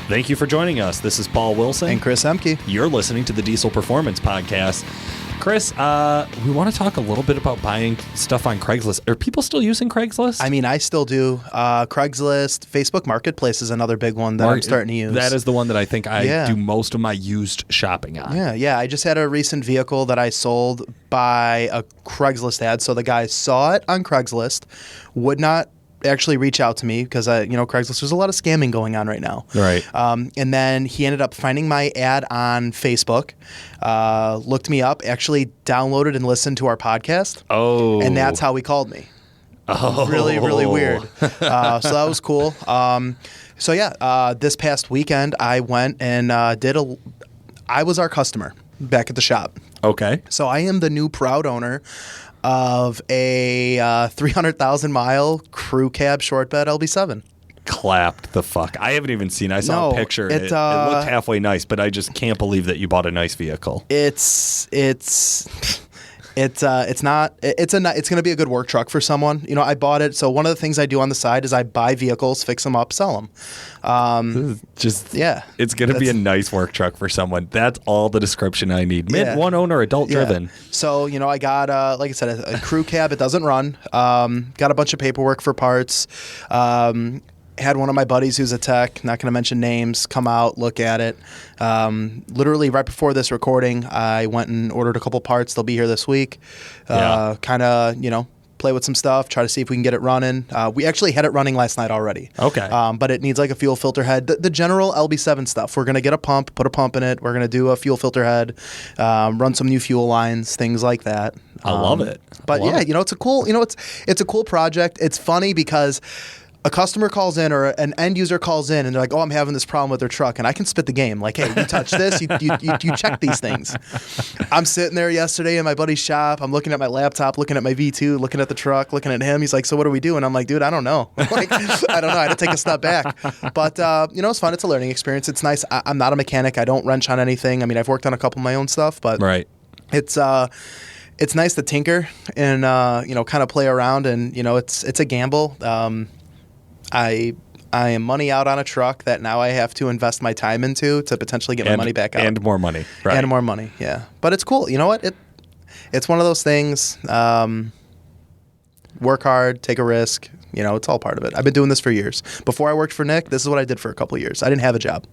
Thank you for joining us. This is Paul Wilson. And Chris Ehmke. You're listening to the Diesel Performance Podcast. Chris, we want to talk a little bit about buying stuff on Craigslist. Are people still using Craigslist? I mean, I still do. Craigslist, Facebook Marketplace is another big one that I'm starting to use. That is the one that I think I do most of my used shopping on. Yeah. I just had a recent vehicle that I sold by a Craigslist ad. So the guy saw it on Craigslist, would not actually reach out to me because Craigslist, there's a lot of scamming going on right now. Right. And then he ended up finding my ad on Facebook, looked me up, actually downloaded and listened to our podcast. Oh. And that's how he called me. Oh. Really, really weird. So that was cool. This past weekend I went and I was our customer back at the shop. Okay. So I am the new proud owner of a 300,000 mile crew cab short bed LB7. Clapped the fuck. I haven't even seen. I saw a picture. It looked halfway nice, but I just can't believe that you bought a nice vehicle. It's going to be a good work truck for someone. I bought it. So one of the things I do on the side is I buy vehicles, fix them up, sell them. It's going to be a nice work truck for someone. That's all the description I need. One owner, adult driven. So, I got, like I said, a crew cab. It doesn't run. Got a bunch of paperwork for parts. Had one of my buddies who's a tech, not going to mention names, come out, look at it. Literally right before this recording, I went and ordered a couple parts. They'll be here this week. Kind of, play with some stuff, try to see if we can get it running. We actually had it running last night already. Okay. But it needs like a fuel filter head. The general LB7 stuff. We're going to get a pump, put a pump in it. We're going to do a fuel filter head, run some new fuel lines, things like that. I love it. But it's a cool, it's a cool project. It's funny because a customer calls in or an end user calls in and they're like, oh, I'm having this problem with their truck. And I can spit the game. Like, hey, you touch this, you check these things. I'm sitting there yesterday in my buddy's shop. I'm looking at my laptop, looking at my V2, looking at the truck, looking at him. He's like, so what do we do? And I'm like, dude, I don't know. Like, I don't know. I had to take a step back. But, it's fun. It's a learning experience. It's nice. I'm not a mechanic. I don't wrench on anything. I mean, I've worked on a couple of my own stuff, but it's nice to tinker and, kind of play around. And, it's a gamble. I am money out on a truck that now I have to invest my time into to potentially get my money back out. And more money. Right. And more money, yeah. But it's cool. You know what? It's one of those things. Work hard, take a risk. It's all part of it. I've been doing this for years. Before I worked for Nick, this is what I did for a couple of years. I didn't have a job.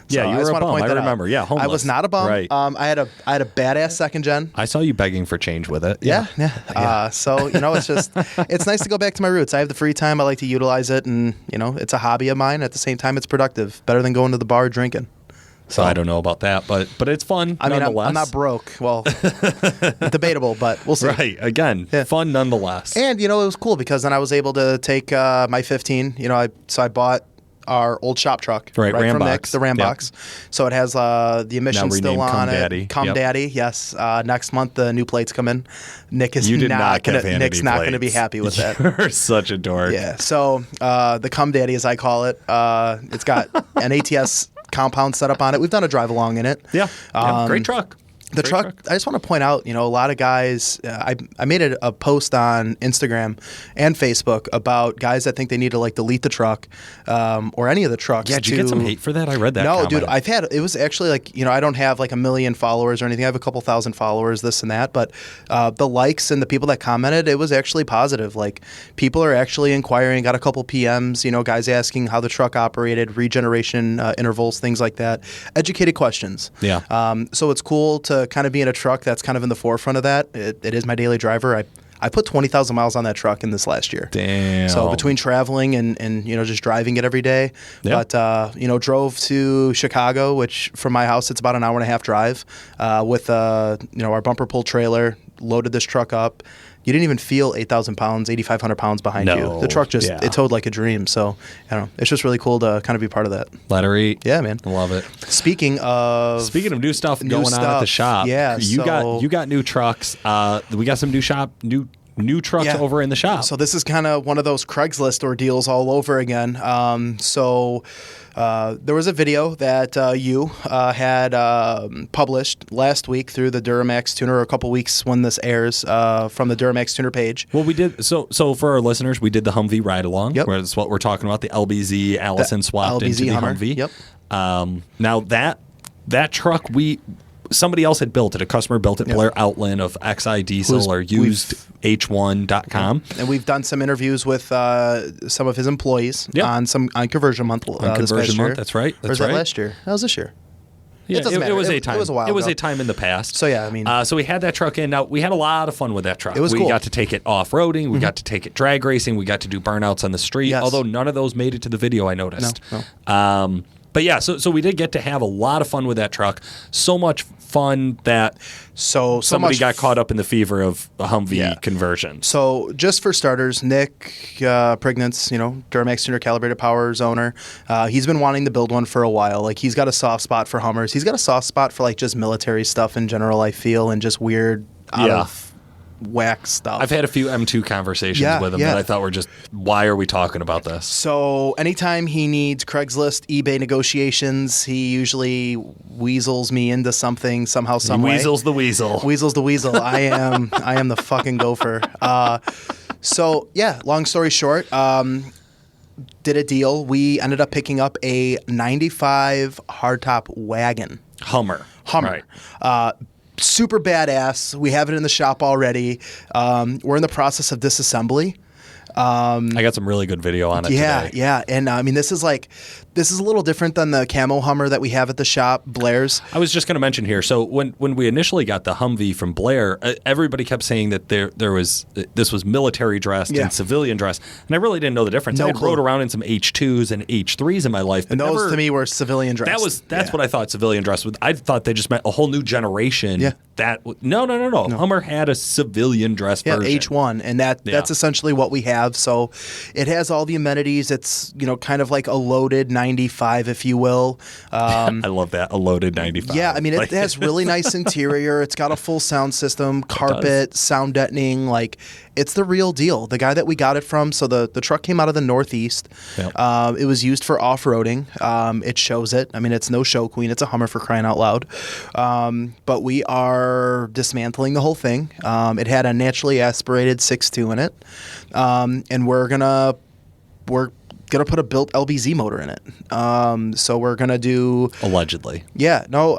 Yeah, you were a bum. I remember. Yeah, homeless. I was not a bum. Right. I had a badass second gen. I saw you begging for change with it. Yeah. It's nice to go back to my roots. I have the free time. I like to utilize it, and it's a hobby of mine. At the same time, it's productive. Better than going to the bar drinking. So I don't know about that, but it's fun. I mean, nonetheless. I'm not broke. Well, debatable, but we'll see. Right. Again, fun nonetheless. And it was cool because then I was able to take my 15. I bought our old shop truck right from Nick, the Ram box. So it has the emissions still on it. Come Daddy, yes. Next month the new plates come in. Nick's not going to be happy with that. You're such a dork. Yeah. So the Come Daddy, as I call it, it's got an ATS compound set up on it. We've done a drive along in it. Yeah. Great truck. The truck, I just want to point out, a lot of guys, I made a post on Instagram and Facebook about guys that think they need to delete the truck or any of the trucks. Yeah, did you get some hate for that? I read that comment. Dude, it was actually I don't have a million followers or anything. I have a couple thousand followers, this and that. But the likes and the people that commented, it was actually positive. People are actually inquiring, got a couple PMs, guys asking how the truck operated, regeneration intervals, things like that. Educated questions. Yeah. So it's cool to kind of be in a truck that's kind of in the forefront of that. It is my daily driver. I put 20,000 miles on that truck in this last year. Damn. So between traveling and just driving it every day. Yep. But drove to Chicago, which from my house it's about an hour and a half drive with our bumper pull trailer, loaded this truck up. You didn't even feel 8,000 pounds, 8,500 pounds behind you. The truck it towed like a dream. So, it's just really cool to kind of be part of that. Let her eat. Yeah, man. Love it. Speaking of new stuff going on at the shop. Yeah. You got new trucks. We got some new new trucks over in the shop. So this is kind of one of those Craigslist ordeals all over again. There was a video that you had published last week through the Duramax Tuner, a couple weeks when this airs, from the Duramax Tuner page. Well, we did. So for our listeners, we did the Humvee ride along. Yep. Where that's what we're talking about. The LBZ Allison swapped into the Hummer. Humvee. Yep. Now that truck, somebody else had built it. A customer built it. Blair Outland of XI Diesel or usedh1.com. And we've done some interviews with some of his employees on Conversion Month. Conversion Month. That's right. Or was that last year? That was this year. Yeah, it was a time. It was a while It was ago. a time in the past. So yeah, I mean, so we had that truck in. Now we had a lot of fun with that truck. It was we cool. got to take it off roading. We got to take it drag racing. We got to do burnouts on the street. Yes. Although none of those made it to the video, I noticed. No. But yeah, so we did get to have a lot of fun with that truck. So much fun that somebody got caught up in the fever of a Humvee conversion. So just for starters, Nick Prignitz, Duramax Tuner Calibrated Powers owner, he's been wanting to build one for a while. Like, he's got a soft spot for Hummers. He's got a soft spot for like just military stuff in general, I feel, and just weird out of whack stuff. I've had a few M2 conversations with him that I thought were just, why are we talking about this? So anytime he needs Craigslist, eBay negotiations, he usually weasels me into something somehow, some way. Weasels the weasel. Weasels the weasel. I am the fucking gopher. So yeah, long story short, did a deal. We ended up picking up a 95 hardtop wagon. Hummer. Right. Super badass. We have it in the shop already. We're in the process of disassembly. I got some really good video on it today. Yeah. And I mean, this is a little different than the camo Hummer that we have at the shop, Blair's. I was just going to mention here. So when we initially got the Humvee from Blair, everybody kept saying that this was military dressed and civilian dressed, and I really didn't know the difference. I rode around in some H2s and H3s in my life, and those to me were civilian dressed. That's what I thought civilian dressed was. I thought they just meant a whole new generation. Yeah. No. Hummer had a civilian dress version. H1, and that's essentially what we have. So it has all the amenities. It's kind of like a loaded 95, if you will. I love that, a loaded 95. Yeah, I mean, it has really nice interior. It's got a full sound system, carpet, sound deadening. Like, it's the real deal. The guy that we got it from, so the truck came out of the Northeast. Yep. It was used for off-roading. It shows it. I mean, it's no show queen. It's a Hummer, for crying out loud. But we are dismantling the whole thing. It had a naturally aspirated 6.2 in it. And we're gonna put a built LBZ motor in it. So we're gonna do allegedly. Yeah, no.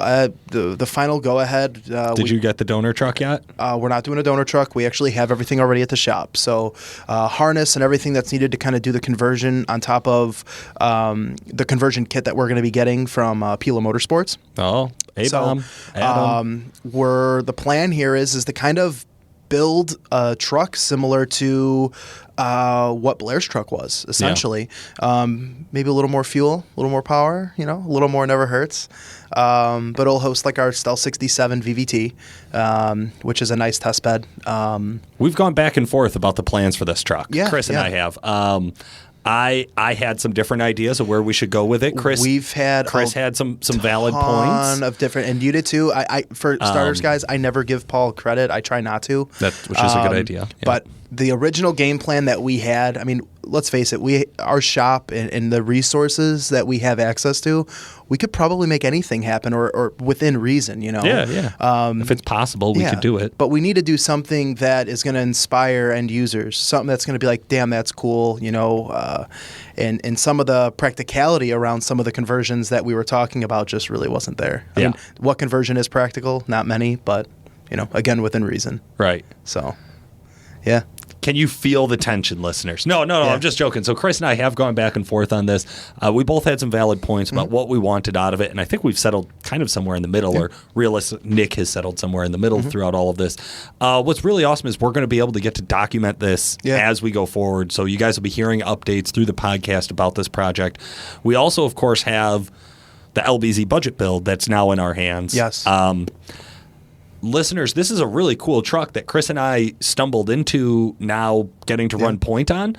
The final go ahead. Did you get the donor truck yet? We're not doing a donor truck. We actually have everything already at the shop. So harness and everything that's needed to kind of do the conversion on top of the conversion kit that we're going to be getting from Pila Motorsports. Oh, the plan here is to kind of build a truck similar to what Blair's truck was, essentially. Yeah. Maybe a little more fuel, a little more power, a little more never hurts. But it'll host like our Stealth 67 VVT, which is a nice test bed. We've gone back and forth about the plans for this truck. Yeah, Chris and I have. I had some different ideas of where we should go with it. Chris had some valid points of different, and you did too. I for starters, guys, I never give Paul credit. I try not to. Which is a good idea. Yeah. But the original game plan that we had, I mean, let's face it, our shop and the resources that we have access to, we could probably make anything happen or within reason, Yeah. If it's possible, we could do it. But we need to do something that is going to inspire end users, something that's going to be like, damn, that's cool, and some of the practicality around some of the conversions that we were talking about just really wasn't there. I mean, what conversion is practical? Not many, but, again, within reason. Right. So, yeah. Can you feel the tension, listeners? No, I'm just joking. So Chris and I have gone back and forth on this. We both had some valid points about what we wanted out of it, and I think we've settled kind of somewhere in the middle, or realistic. Nick has settled somewhere in the middle throughout all of this. What's really awesome is we're going to be able to get to document this as we go forward, so you guys will be hearing updates through the podcast about this project. We also, of course, have the LBZ budget build that's now in our hands. Yes. Listeners, this is a really cool truck that Chris and I stumbled into now getting to run point on.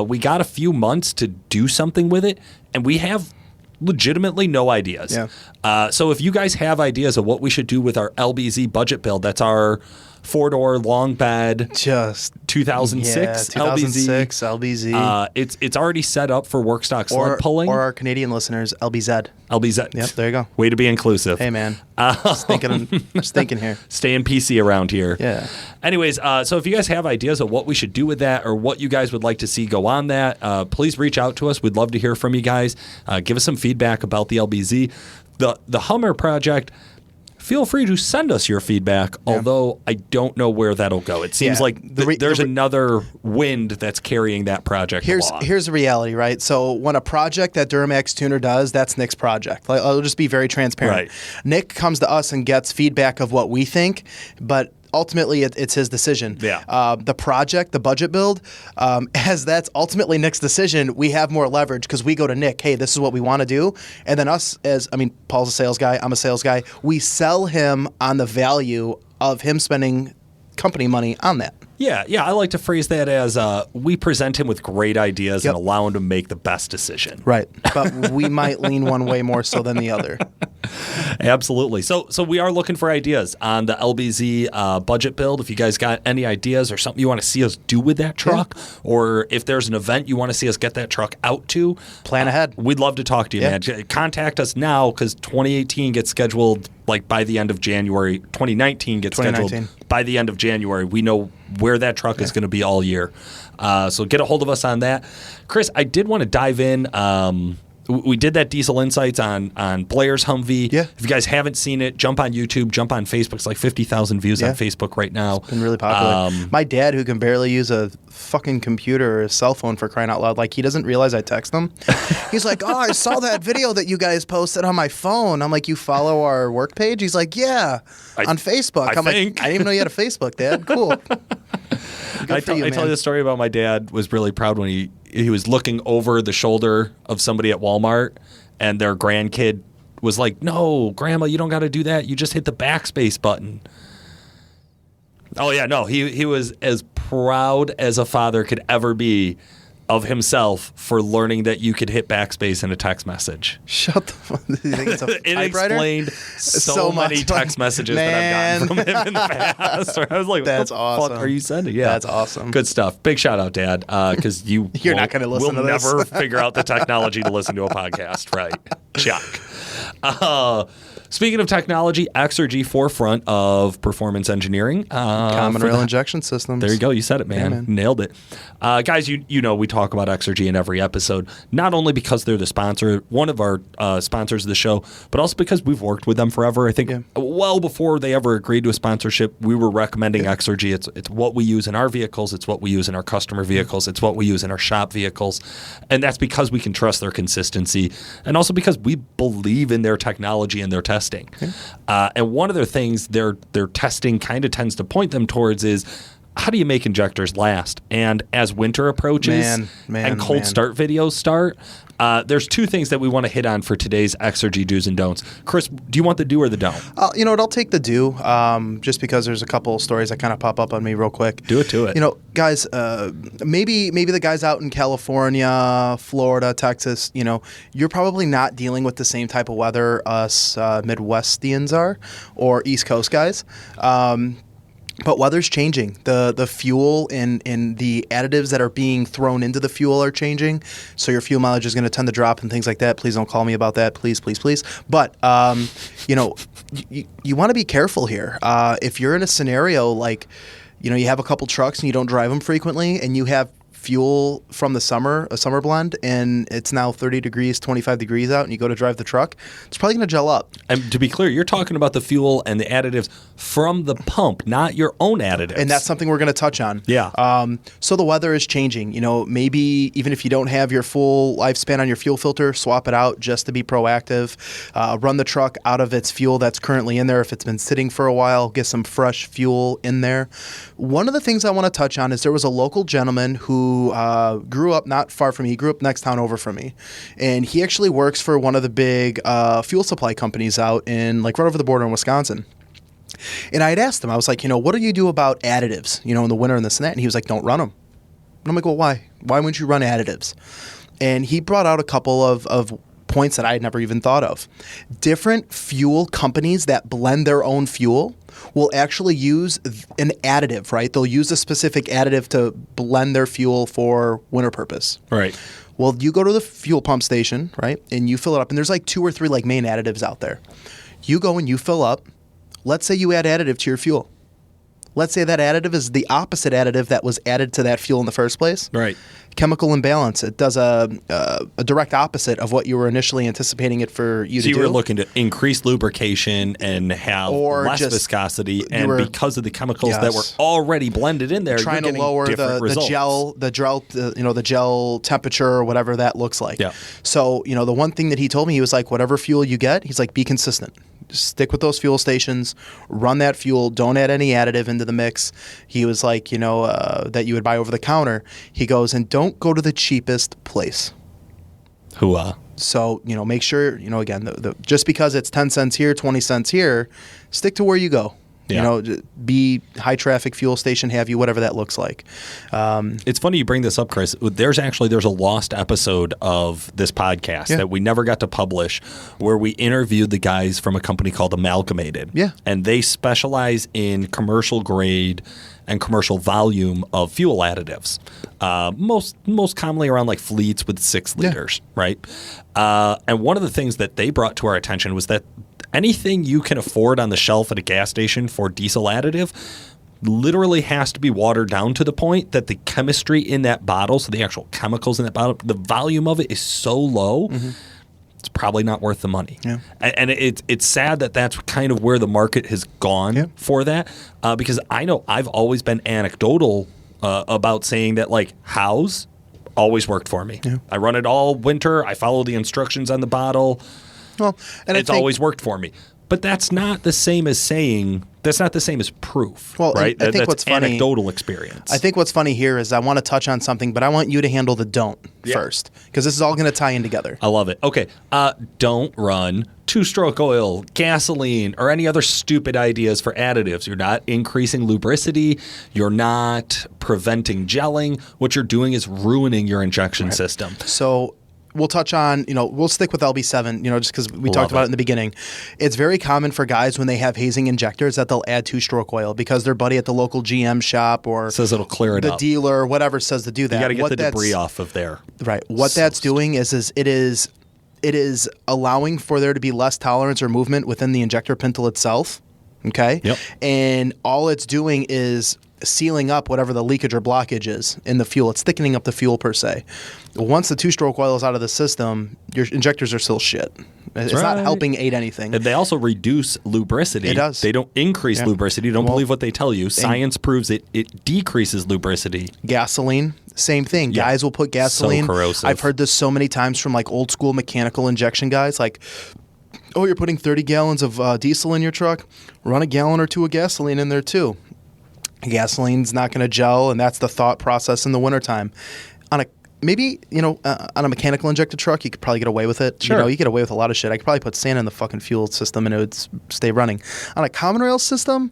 We got a few months to do something with it, and we have legitimately no ideas. Yeah. So if you guys have ideas of what we should do with our LBZ budget build, that's our 4-door long bed, Just 2006 2006 LBZ. It's already set up for work stock sled pulling. Or our Canadian listeners, LBZ. LBZ. Yep, there you go. Way to be inclusive. Hey, man. Just thinking here. Staying PC around here. Yeah. Anyways, so if you guys have ideas of what we should do with that or what you guys would like to see go on that, please reach out to us. We'd love to hear from you guys. Give us some feedback about the LBZ. The Hummer project, feel free to send us your feedback, although I don't know where that'll go. It seems like there's another wind that's carrying that project along. Here's the reality, right? So when a project that Duramax Tuner does, that's Nick's project. Like, I'll just be very transparent. Right. Nick comes to us and gets feedback of what we think, but ultimately it's his decision. Yeah. The project, the budget build, as that's ultimately Nick's decision, we have more leverage because we go to Nick, hey, this is what we want to do. And then Paul's a sales guy, I'm a sales guy. We sell him on the value of him spending company money on that. Yeah, I like to phrase that as we present him with great ideas and allow him to make the best decision. Right, but we might lean one way more so than the other. Absolutely. So we are looking for ideas on the LBZ budget build. If you guys got any ideas or something you want to see us do with that truck, or if there's an event you want to see us get that truck out to, plan ahead. We'd love to talk to you, man. Contact us now because 2018 gets scheduled like by the end of January. 2019 gets scheduled by the end of January. We know where that truck is going to be all year. So get a hold of us on that. Chris, I did want to dive in. We did that Diesel Insights on Blair's Humvee. Yeah. If you guys haven't seen it, jump on YouTube, jump on Facebook. It's like 50,000 views on Facebook right now. It's been really popular. My dad, who can barely use a fucking computer or a cell phone for crying out loud, like he doesn't realize I text him. He's like, oh, I saw that video that you guys posted on my phone. I'm like, you follow our work page? He's like, yeah, on Facebook. I'm like, I didn't even know you had a Facebook, Dad. Cool. I tell you the story about my dad was really proud when he was looking over the shoulder of somebody at Walmart and their grandkid was like, no, Grandma, you don't got to do that. You just hit the backspace button. Oh, yeah, no, he was as proud as a father could ever be of himself for learning that you could hit backspace in a text message. Shut the fuck. Do you think it's a It explained so many text messages that I've gotten from him in the past. I was like, that's what the awesome. fuck are you sending? Yeah. That's awesome. Good stuff. Big shout out, Dad, because you're not going to listen to this. We'll never figure out the technology to listen to a podcast, right? Chuck. Speaking of technology, Exergy forefront of performance engineering. Common rail injection systems. There you go. You said it, man. Yeah, man. Nailed it. Guys, you know we talk about Exergy in every episode, not only because they're the sponsor, one of our sponsors of the show, but also because we've worked with them forever. I think well before they ever agreed to a sponsorship, we were recommending Exergy. It's what we use in our vehicles. It's what we use in our customer vehicles. It's what we use in our shop vehicles. And that's because we can trust their consistency and also because we believe in their technology and their testing. And one of their things their testing kind of tends to point them towards is how do you make injectors last? And as winter approaches and cold start videos start, there's two things that we want to hit on for today's Exergy do's and don'ts. Chris, do you want the do or the don't? You know what? I'll take the do, just because there's a couple stories that kind of pop up on me real quick. Do it to it. You know, guys, maybe the guys out in California, Florida, Texas, you know, you're probably not dealing with the same type of weather us Midwestians are or East Coast guys. But weather's changing. The fuel and the additives that are being thrown into the fuel are changing. So your fuel mileage is going to tend to drop and things like that. Please don't call me about that. Please, please, please. But, you know, you want to be careful here. If you're in a scenario like, you know, you have a couple trucks and you don't drive them frequently and you have fuel from the summer, a summer blend, and it's now 30 degrees, 25 degrees out, and you go to drive the truck, it's probably going to gel up. And to be clear, you're talking about the fuel and the additives from the pump, not your own additives. And that's something we're going to touch on. Yeah. So the weather is changing. You know, maybe even if you don't have your full lifespan on your fuel filter, swap it out just to be proactive. Run the truck out of its fuel that's currently in there. If it's been sitting for a while, get some fresh fuel in there. One of the things I want to touch on is there was a local gentleman who grew up not far from me. He grew up next town over from me. And he actually works for one of the big fuel supply companies out in, like, right over the border in Wisconsin. And I had asked him, I was like, you know, what do you do about additives, you know, in the winter and this and that? And he was like, don't run them. And I'm like, well, why? Why wouldn't you run additives? And he brought out a couple of points that I had never even thought of. Different fuel companies that blend their own fuel will actually use an additive, right? They'll use a specific additive to blend their fuel for winter purpose. Right. Well, you go to the fuel pump station, right, and you fill it up, and there's like 2 or 3 like main additives out there. You go and you fill up. Let's say you add additive to your fuel. Let's say that additive is the opposite additive that was added to that fuel in the first place. Right. Chemical imbalance. It does a direct opposite of what you were initially anticipating it for you to do. So you were looking to increase lubrication and have less viscosity, and because of the chemicals that were already blended in there, trying you're to lower the gel temperature or whatever that looks like. Yeah. So the one thing that he told me, he was like, whatever fuel you get, he's like, be consistent. Just stick with those fuel stations, run that fuel, don't add any additive into the mix. He was like, that you would buy over the counter. He goes, and don't go to the cheapest place. So, make sure, again, just because it's 10 cents here, 20 cents here, stick to where you go. Yeah. Be high traffic fuel station, have you, whatever that looks like. It's funny you bring this up, Chris. There's a lost episode of this podcast that we never got to publish, where we interviewed the guys from a company called Amalgamated. Yeah. And they specialize in commercial grade and commercial volume of fuel additives. Most commonly around like fleets with 6 liters, right? And one of the things that they brought to our attention was that anything you can afford on the shelf at a gas station for diesel additive literally has to be watered down to the point that the chemistry in that bottle, so the actual chemicals in that bottle, the volume of it is so low, it's probably not worth the money. Yeah. And it's sad that that's kind of where the market has gone for that, because I know I've always been anecdotal about saying that, like, Howe's always worked for me. Yeah. I run it all winter. I follow the instructions on the bottle. Well, and it's always worked for me. But that's not the same as saying, that's not the same as proof, right? I think that's what's funny, anecdotal experience. I think what's funny here is I want to touch on something, but I want you to handle the don't first, because this is all going to tie in together. I love it. Okay. Don't run 2-stroke oil, gasoline, or any other stupid ideas for additives. You're not increasing lubricity. You're not preventing gelling. What you're doing is ruining your injection system. So we'll touch on, we'll stick with LB7, just because we talked about it in the beginning. It's very common for guys when they have hazing injectors that they'll add 2-stroke oil because their buddy at the local GM shop or says it'll clear it up. The dealer, whatever, says to do that. You got to get the debris off of there. Right. What that's doing is it is allowing for there to be less tolerance or movement within the injector pintle itself. Okay. Yep. And all it's doing is sealing up whatever the leakage or blockage is in the fuel. It's thickening up the fuel per se. Once the 2-stroke oil is out of the system, your injectors are still shit. It's not helping aid anything. And they also reduce lubricity. It does. They don't increase lubricity. Don't believe what they tell you. Science proves it decreases lubricity. Gasoline, same thing. Yeah. Guys will put gasoline. So corrosive. I've heard this so many times from like old school mechanical injection guys, like, oh, you're putting 30 gallons of diesel in your truck? Run a gallon or 2 of gasoline in there too. Gasoline's not going to gel, and that's the thought process in the wintertime. On a mechanical injected truck, you could probably get away with it. Sure. You get away with a lot of shit. I could probably put sand in the fucking fuel system and it would stay running. On a common rail system,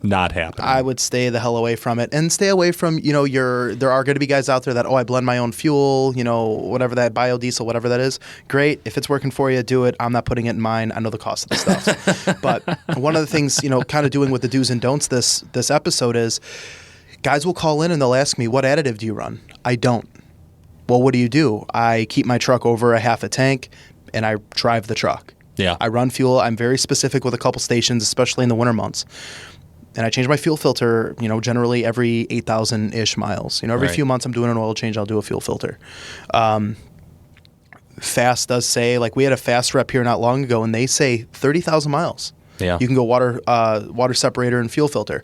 not happening. I would stay the hell away from it and stay away from, there are going to be guys out there that, I blend my own fuel, whatever that biodiesel, whatever that is. Great. If it's working for you, do it. I'm not putting it in mine. I know the cost of the stuff. But one of the things, kind of doing with the do's and don'ts this episode is guys will call in and they'll ask me, what additive do you run? I don't. Well, what do? I keep my truck over a half a tank and I drive the truck. Yeah. I run fuel. I'm very specific with a couple stations, especially in the winter months. And I change my fuel filter, generally every 8,000-ish miles. Every few months I'm doing an oil change, I'll do a fuel filter. Fast does say, like we had a Fast rep here not long ago, and they say 30,000 miles. Yeah. You can go water separator and fuel filter.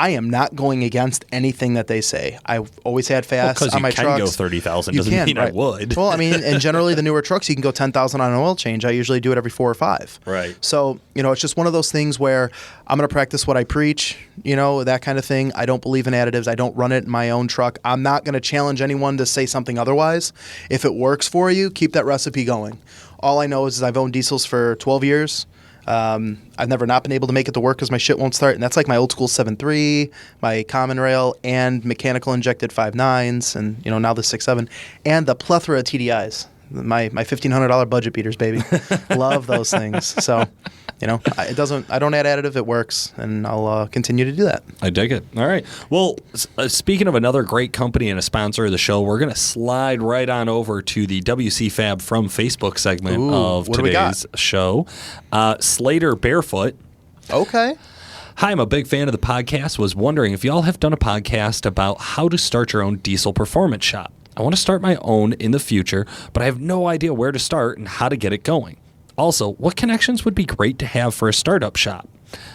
I am not going against anything that they say. I've always had Fast on my trucks. Because you can go 30,000 doesn't mean I would. Well, and generally the newer trucks, you can go 10,000 on an oil change. I usually do it every 4 or 5. Right. So, it's just one of those things where I'm going to practice what I preach, that kind of thing. I don't believe in additives. I don't run it in my own truck. I'm not going to challenge anyone to say something otherwise. If it works for you, keep that recipe going. All I know is I've owned diesels for 12 years. I've never not been able to make it to work because my shit won't start. And that's like my old school 7.3, my common rail, and mechanical injected 5.9s, and now the 6.7, and the plethora of TDIs my $1,500 budget beaters, baby. Love those things. So, I don't add additive. It works, and I'll continue to do that. I dig it. All right. Well, speaking of another great company and a sponsor of the show, we're going to slide right on over to the WC Fab from Facebook segment of today's show. Slater Barefoot. Okay. Hi, I'm a big fan of the podcast. Was wondering if y'all have done a podcast about how to start your own diesel performance shop. I want to start my own in the future, but I have no idea where to start and how to get it going. Also, what connections would be great to have for a startup shop?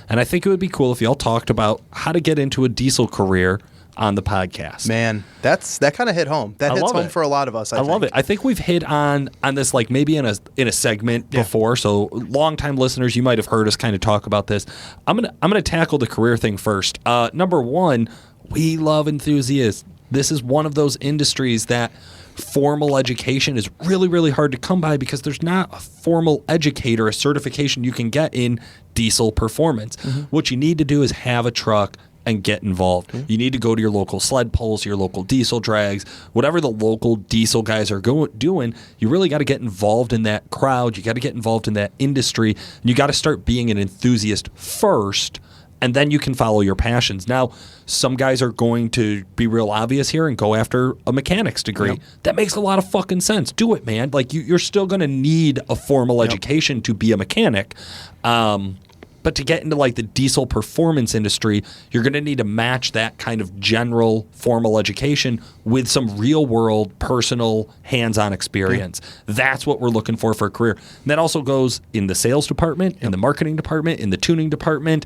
And I think it would be cool if y'all talked about how to get into a diesel career on the podcast. Man, that kind of hit home. That hits home for a lot of us. I think. Love it. I think we've hit on this like maybe in a segment before. So longtime listeners, you might have heard us kind of talk about this. I'm gonna tackle the career thing first. Number one, we love enthusiasts. This is one of those industries that formal education is really, really hard to come by because there's not a formal educator, a certification you can get in diesel performance. Mm-hmm. What you need to do is have a truck and get involved. Mm-hmm. You need to go to your local sled pulls, your local diesel drags, whatever the local diesel guys are doing. You really got to get involved in that crowd. You got to get involved in that industry. And you got to start being an enthusiast first, and then you can follow your passions. Now, some guys are going to be real obvious here and go after a mechanics degree. Yep. That makes a lot of fucking sense. Do it, man. Like you're still going to need a formal education to be a mechanic. But to get into like the diesel performance industry, you're going to need to match that kind of general formal education with some real world, personal, hands-on experience. That's what we're looking for a career. And that also goes in the sales department, in the marketing department, in the tuning department,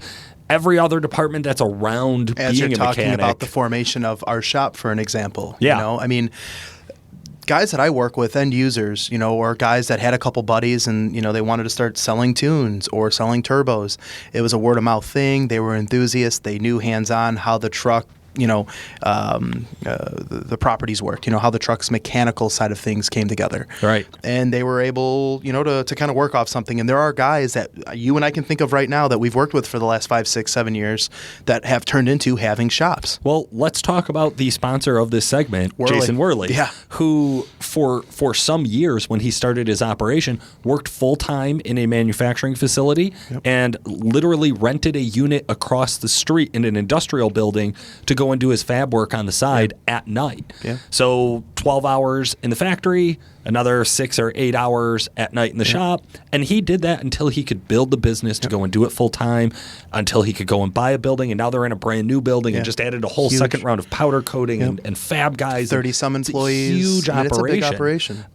every other department that's around being a mechanic. As you're talking about the formation of our shop, for an example. Yeah. I mean, guys that I work with, end users, or guys that had a couple buddies and, they wanted to start selling tunes or selling turbos. It was a word of mouth thing. They were enthusiasts. They knew hands-on how the truck, the properties work, how the truck's mechanical side of things came together. Right. And they were able, to kind of work off something. And there are guys that you and I can think of right now that we've worked with for the last 5, 6, 7 years that have turned into having shops. Well, let's talk about the sponsor of this segment, Jason Worley, who for some years when he started his operation worked full-time in a manufacturing facility and literally rented a unit across the street in an industrial building to go and do his fab work on the side at night. Yeah. So 12 hours in the factory, another 6 or 8 hours at night in the shop. And he did that until he could build the business to go and do it full time, until he could go and buy a building. And now they're in a brand new building and just added a whole second round of powder coating and fab guys. 30-some employees. Huge operation. It's a big operation.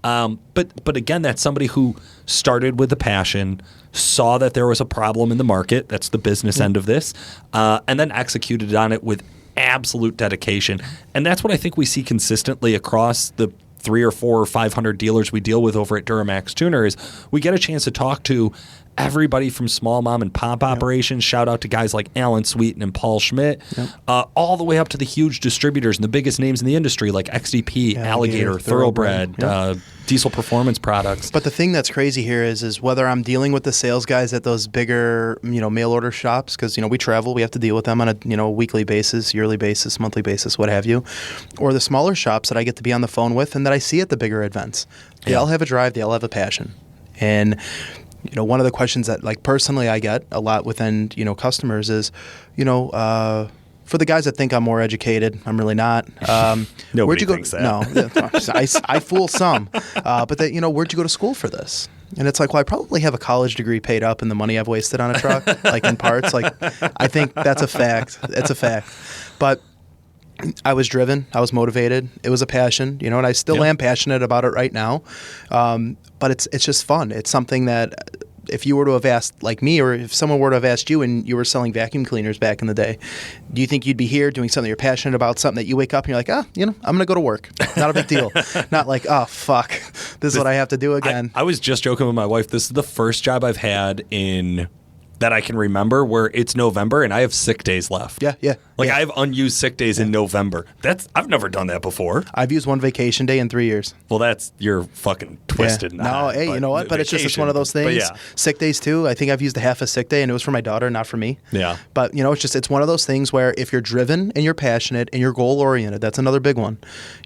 But again, that's somebody who started with a passion, saw that there was a problem in the market. That's the business end of this. And then executed on it with absolute dedication. And that's what I think we see consistently across the 300 or 400 or 500 dealers we deal with over at Duramax Tuner is we get a chance to talk to everybody from small mom and pop operations. Shout out to guys like Alan Sweeten and Paul Schmidt, all the way up to the huge distributors and the biggest names in the industry like XDP, Alligator, Thoroughbred, Diesel Performance Products. But the thing that's crazy here is whether I'm dealing with the sales guys at those bigger, mail order shops, because, we travel, we have to deal with them on a, weekly basis, yearly basis, monthly basis, what have you, or the smaller shops that I get to be on the phone with and that I see at the bigger events. They all have a drive, they all have a passion. And one of the questions that, like, personally I get a lot within, customers is, for the guys that think I'm more educated, I'm really not. Nobody thinks that. No, I fool some. But where'd you go to school for this? And it's like, well, I probably have a college degree paid up in the money I've wasted on a truck, like in parts. Like, I think that's a fact. It's a fact. But I was driven. I was motivated. It was a passion, and I still am passionate about it right now. But it's just fun. It's something that if you were to have asked, like me, or if someone were to have asked you and you were selling vacuum cleaners back in the day, do you think you'd be here doing something you're passionate about, something that you wake up and you're like, I'm going to go to work. Not a big deal. Not like, oh, fuck, this is what I have to do again. I was just joking with my wife. This is the first job I've had in that I can remember where it's November and I have sick days left. Yeah. Like I have unused sick days in November. I've never done that before. I've used one vacation day in 3 years. Well, you're fucking twisted. No, hey, you know what? But it's one of those things. Sick days too. I think I've used a half a sick day, and it was for my daughter, not for me. Yeah. But it's one of those things where if you're driven and you're passionate and you're goal oriented, that's another big one.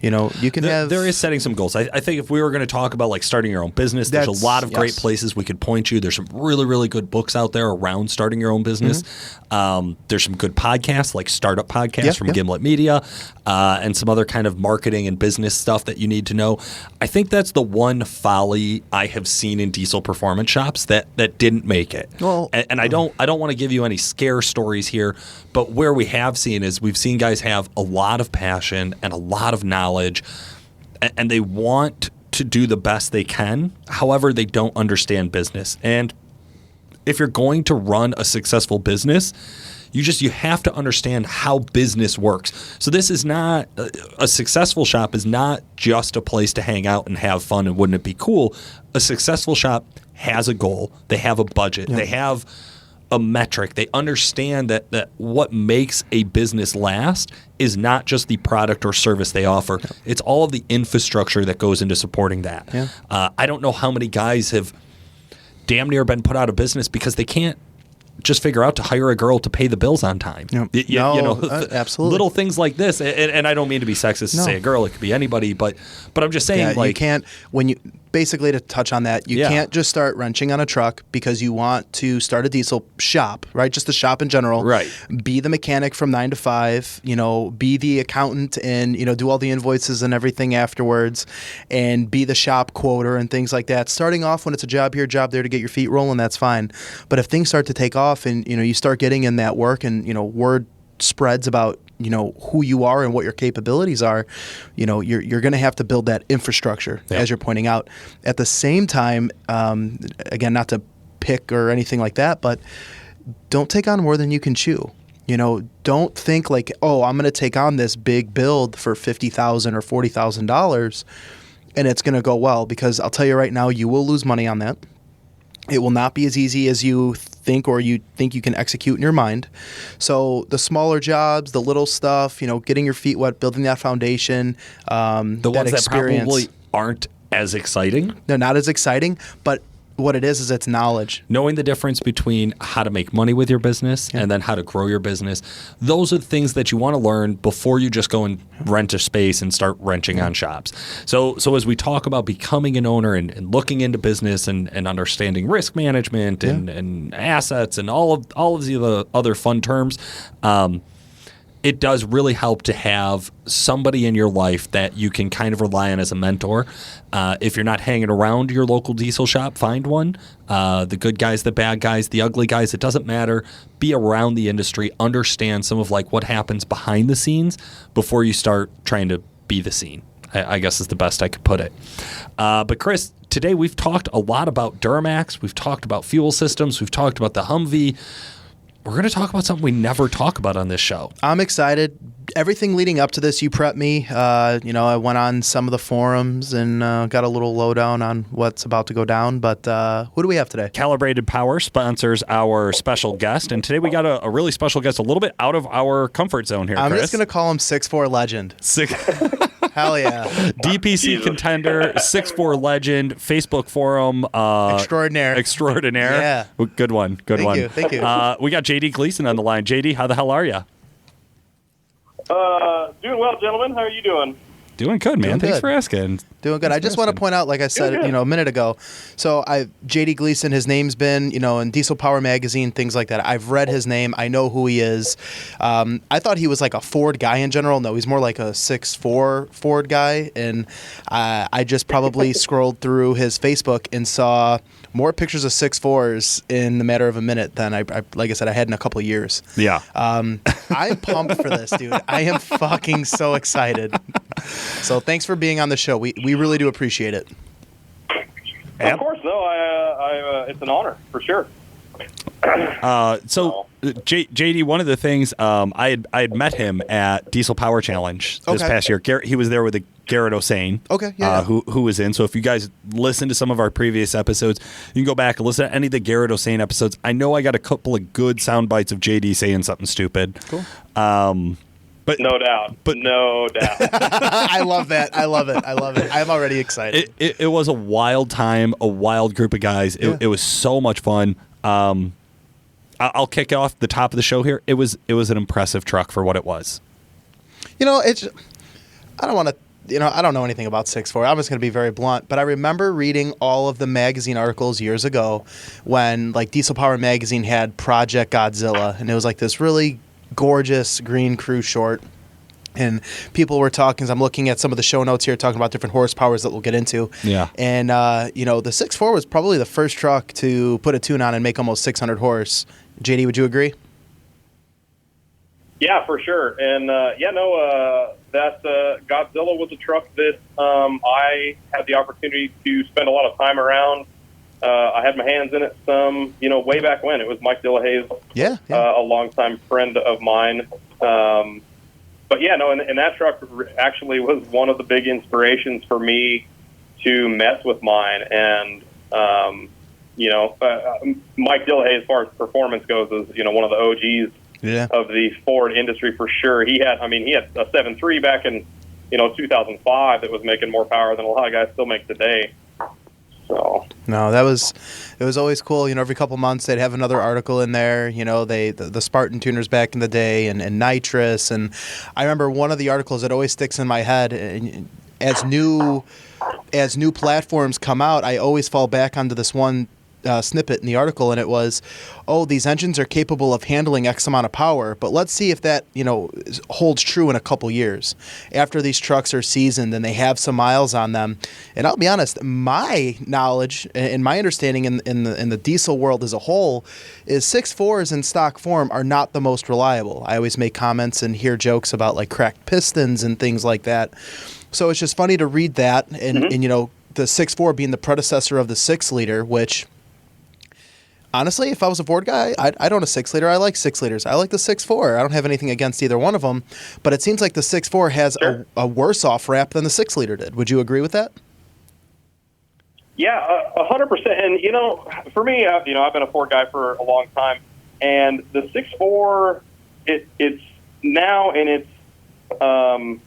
You can have. There is setting some goals. I think if we were going to talk about like starting your own business, there's a lot of great places we could point you. There's some really, really good books out there around starting your own business. There's some good podcasts like Startup Podcasts from Gimlet Media, and some other kind of marketing and business stuff that you need to know. I think that's the one folly I have seen in diesel performance shops that didn't make it. Well, and I don't want to give you any scare stories here, but where we have seen is we've seen guys have a lot of passion and a lot of knowledge, and they want to do the best they can. However, they don't understand business. And if you're going to run a successful business, you have to understand how business works. So this is not a successful shop is not just a place to hang out and have fun and wouldn't it be cool? A successful shop has a goal. They have a budget. They have a metric. They understand that what makes a business last is not just the product or service they offer. It's all of the infrastructure that goes into supporting that. I don't know how many guys have damn near been put out of business because they can't just figure out to hire a girl to pay the bills on time. Absolutely. Little things like this, and I don't mean to be sexist to say a girl, it could be anybody, but I'm just saying, you can't, basically to touch on that, you can't just start wrenching on a truck because you want to start a diesel shop, right? Just a shop in general. Right. Be the mechanic from 9 to 5, be the accountant and, do all the invoices and everything afterwards, and be the shop quoter and things like that. Starting off when it's a job here, job there to get your feet rolling, that's fine. But if things start to take off and, you start getting in that work and, word spreads about who you are and what your capabilities are, you're going to have to build that infrastructure, as you're pointing out. At the same time, again, not to pick or anything like that, but don't take on more than you can chew. Don't think like, oh, I'm going to take on this big build for $50,000 or $40,000 and it's going to go well, because I'll tell you right now, you will lose money on that. It will not be as easy as you think or you think you can execute in your mind. So the smaller jobs, the little stuff, getting your feet wet, building that foundation, the ones that probably aren't as exciting. They're not as exciting, but what it is it's knowledge. Knowing the difference between how to make money with your business and then how to grow your business. Those are the things that you want to learn before you just go and rent a space and start wrenching on shops. So as we talk about becoming an owner and looking into business and understanding risk management and assets and all of the other fun terms, it does really help to have somebody in your life that you can kind of rely on as a mentor. If you're not hanging around your local diesel shop, find one. The good guys, the bad guys, the ugly guys, it doesn't matter. Be around the industry, understand some of like what happens behind the scenes before you start trying to be the scene, I guess is the best I could put it. But Chris, today we've talked a lot about Duramax. We've talked about fuel systems. We've talked about the Humvee. We're going to talk about something we never talk about on this show. I'm excited. Everything leading up to this, you prepped me. I went on some of the forums and got a little lowdown on what's about to go down. But who do we have today? Calibrated Power sponsors our special guest. And today we got a really special guest, a little bit out of our comfort zone here, Chris. I'm just going to call him 6'4 legend. Hell yeah. DPC contender, 6'4 legend, Facebook forum. Extraordinaire. Yeah. Good one. Thank you. We got JD Gleason on the line. JD, how the hell are you? Doing well, gentlemen. How are you doing? Doing good, man. Thanks for asking. Doing good. I just want to point out, like I said, a minute ago. So JD Gleason, his name's been, in Diesel Power Magazine, things like that. I've read his name. I know who he is. I thought he was like a Ford guy in general. No, he's more like a 6'4 Ford guy. And I just probably scrolled through his Facebook and saw more pictures of 6'4s in the matter of a minute than like I said, I had in a couple of years. Yeah. I'm pumped for this, dude. I am fucking so excited. So thanks for being on the show. We really do appreciate it. Of course, no. It's an honor for sure. JD, one of the things I had met him at Diesel Power Challenge this past year. He was there with Garrett Osane. Okay, yeah. Who was in. So if you guys listen to some of our previous episodes, you can go back and listen to any of the Garrett Osane episodes. I know I got a couple of good sound bites of JD saying something stupid. Cool. But No doubt. No doubt. I love that. I love it. I'm already excited. It was a wild time, a wild group of guys. It was so much fun. I'll kick off the top of the show here. It was an impressive truck for what it was. I don't want to. I don't know anything about 6.4. I'm just going to be very blunt, but I remember reading all of the magazine articles years ago when like Diesel Power magazine had Project Godzilla, and it was like this really gorgeous green crew short. And people were talking, as I'm looking at some of the show notes here, talking about different horsepowers that we'll get into. Yeah. And, the 6.4 was probably the first truck to put a tune on and make almost 600 horse. JD, would you agree? Yeah, for sure. And, that Godzilla was a truck that I had the opportunity to spend a lot of time around. I had my hands in it some, way back when. It was Mike Dillahaye's, a longtime friend of mine. But and that truck actually was one of the big inspirations for me to mess with mine. And, Mike Dillahaye, as far as performance goes, is, one of the OGs of the Ford industry for sure. He had a 7.3 back in, 2005 that was making more power than a lot of guys still make today. So no, it was always cool. Every couple months they'd have another article in there. The Spartan tuners back in the day and nitrous. And I remember one of the articles that always sticks in my head. As new platforms come out, I always fall back onto this one snippet in the article, and it was, these engines are capable of handling X amount of power, but let's see if that holds true in a couple years after these trucks are seasoned and they have some miles on them. And I'll be honest, my knowledge and my understanding in the diesel world as a whole is 6.4s in stock form are not the most reliable. I always make comments and hear jokes about like cracked pistons and things like that. So it's just funny to read that and the 6.4 being the predecessor of the 6-liter, which honestly, if I was a Ford guy, I'd own a 6-liter. I like 6 liters. I like the 6.4. I don't have anything against either one of them, but it seems like the 6.4 has a worse off rap than the 6-liter did. Would you agree with that? Yeah, 100%. And, for me, I've been a Ford guy for a long time, and the 6.4, it's now in its, in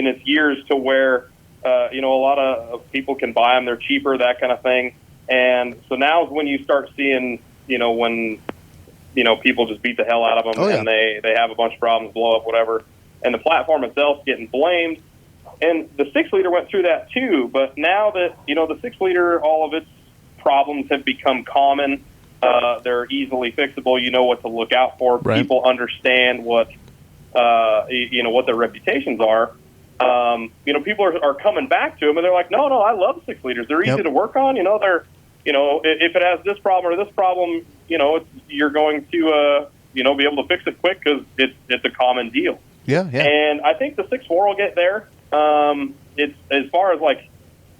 its years to where, a lot of people can buy them. They're cheaper, that kind of thing. And so now is when you start seeing, when, people just beat the hell out of them and they have a bunch of problems, blow up, whatever. And the platform itself getting blamed. And the 6-liter went through that too. But now that, the 6-liter, all of its problems have become common. They're easily fixable. You know what to look out for. Right. People understand what their reputations are. People are coming back to them and they're like, no, I love 6-liters. They're easy to work on. They're, if it has this problem or this problem, you're going to, be able to fix it quick because it's a common deal. Yeah. And I think the 6.4 will get there. It's as far as like,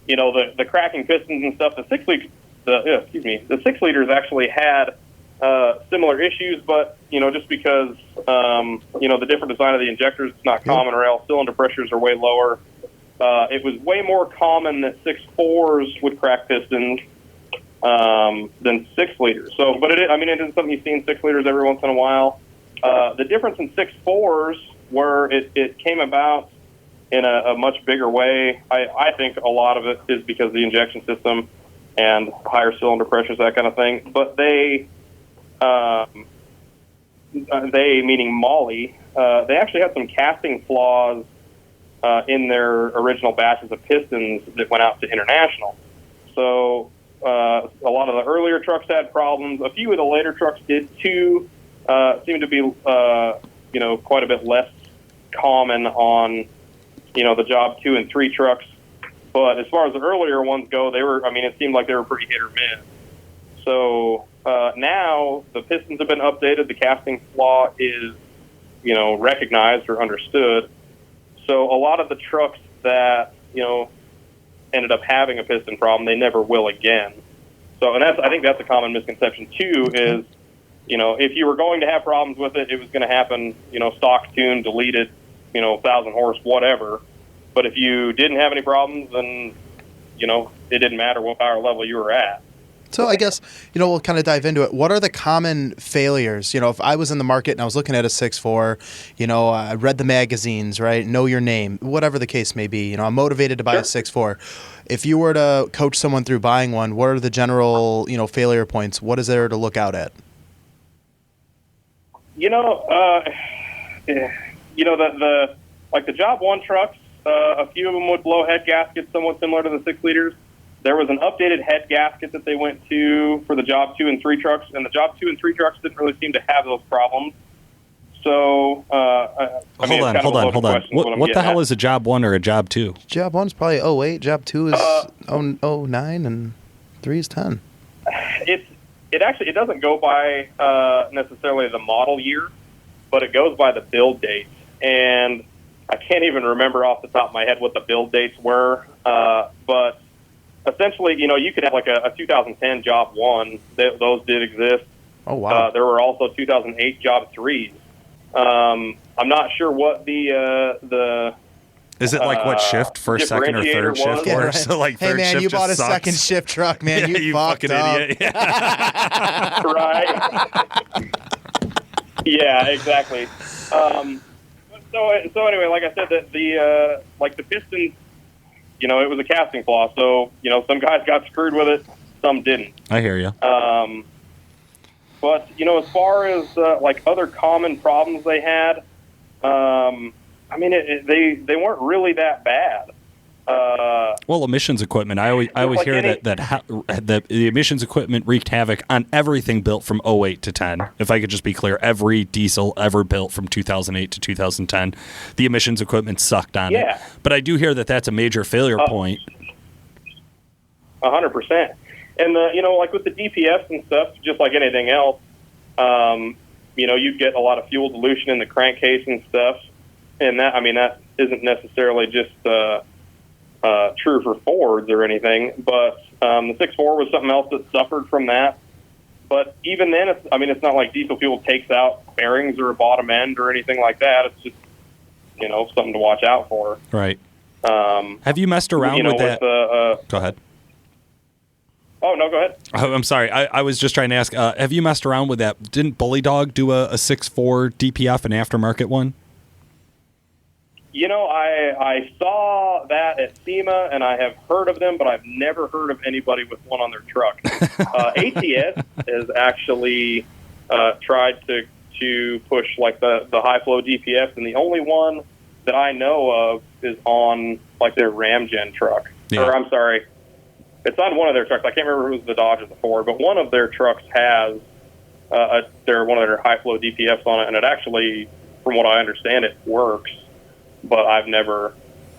the cracking pistons and stuff. The 6-liters actually had similar issues, but just because the different design of the injectors, it's not common, or else cylinder pressures are way lower. It was way more common that 6.4s would crack pistons than 6-liters. So, but it is something you see in 6-liters every once in a while. The difference in 6.4s, where it came about in a much bigger way, I think a lot of it is because of the injection system and higher cylinder pressures, that kind of thing. But they meaning Molly, they actually had some casting flaws in their original batches of pistons that went out to international. So a lot of the earlier trucks had problems. A few of the later trucks did too. Seemed to be quite a bit less common on the job 2 and 3 trucks. But as far as the earlier ones go, it seemed like they were pretty hit or miss. So now the pistons have been updated. The casting flaw is, recognized or understood. So a lot of the trucks that, ended up having a piston problem, they never will again. So, and I think that's a common misconception too, is, if you were going to have problems with it, it was going to happen, stock tuned, deleted, 1,000 horse, whatever. But if you didn't have any problems, then, it didn't matter what power level you were at. So I guess, we'll kind of dive into it. What are the common failures? If I was in the market and I was looking at a 6.4, I read the magazines, right? Know your name, whatever the case may be. I'm motivated to buy a 6.4. If you were to coach someone through buying one, what are the general, failure points? What is there to look out at? The Job 1 trucks, a few of them would blow head gaskets somewhat similar to the 6 liters. There was an updated head gasket that they went to for the Job 2 and 3 trucks, and the Job 2 and 3 trucks didn't really seem to have those problems. So, hold on. What the hell is a Job 1 or a Job 2? Job 1 is probably 08. Job 2 is 09, and 3 is 10. It doesn't go by necessarily the model year, but it goes by the build dates. And I can't even remember off the top of my head what the build dates were, but essentially, you could have like a 2010 Job 1. Those did exist. Oh, wow. There were also 2008 Job 3s. I'm not sure what the is it like what shift, first, second, or third shift? Yeah, right. So like third hey, man, shift you bought a sucks. second shift truck, man. Yeah, you fucking up. idiot. Right. Yeah, exactly. So anyway, like I said, the pistons, it was a casting flaw. So, some guys got screwed with it, some didn't. I hear you. But, as far as other common problems they had, they weren't really that bad. Well, emissions equipment. I always hear that the emissions equipment wreaked havoc on everything built from 08 to 10. If I could just be clear, every diesel ever built from 2008 to 2010, the emissions equipment sucked on it. But I do hear that that's a major failure point. 100%. And with the DPFs and stuff, just like anything else, you get a lot of fuel dilution in the crankcase and stuff, and that isn't necessarily just true for Fords or anything, but the 6.4 was something else that suffered from that. But even then, it's not like diesel fuel takes out bearings or a bottom end or anything like that. It's just something to watch out for. Right. Have you messed around with that? Go ahead. Oh, no, go ahead. I'm sorry. I was just trying to ask, have you messed around with that? Didn't Bully Dog do a 6.4 DPF, an aftermarket one? I saw that at SEMA, and I have heard of them, but I've never heard of anybody with one on their truck. ATS has actually tried to push like the high flow DPF, and the only one that I know of is on like their Ram Gen truck. Yeah. Or I'm sorry, it's on one of their trucks. I can't remember if it was the Dodge or the Ford, but one of their trucks has one of their high flow DPFs on it, and it actually, from what I understand, it works. But I've never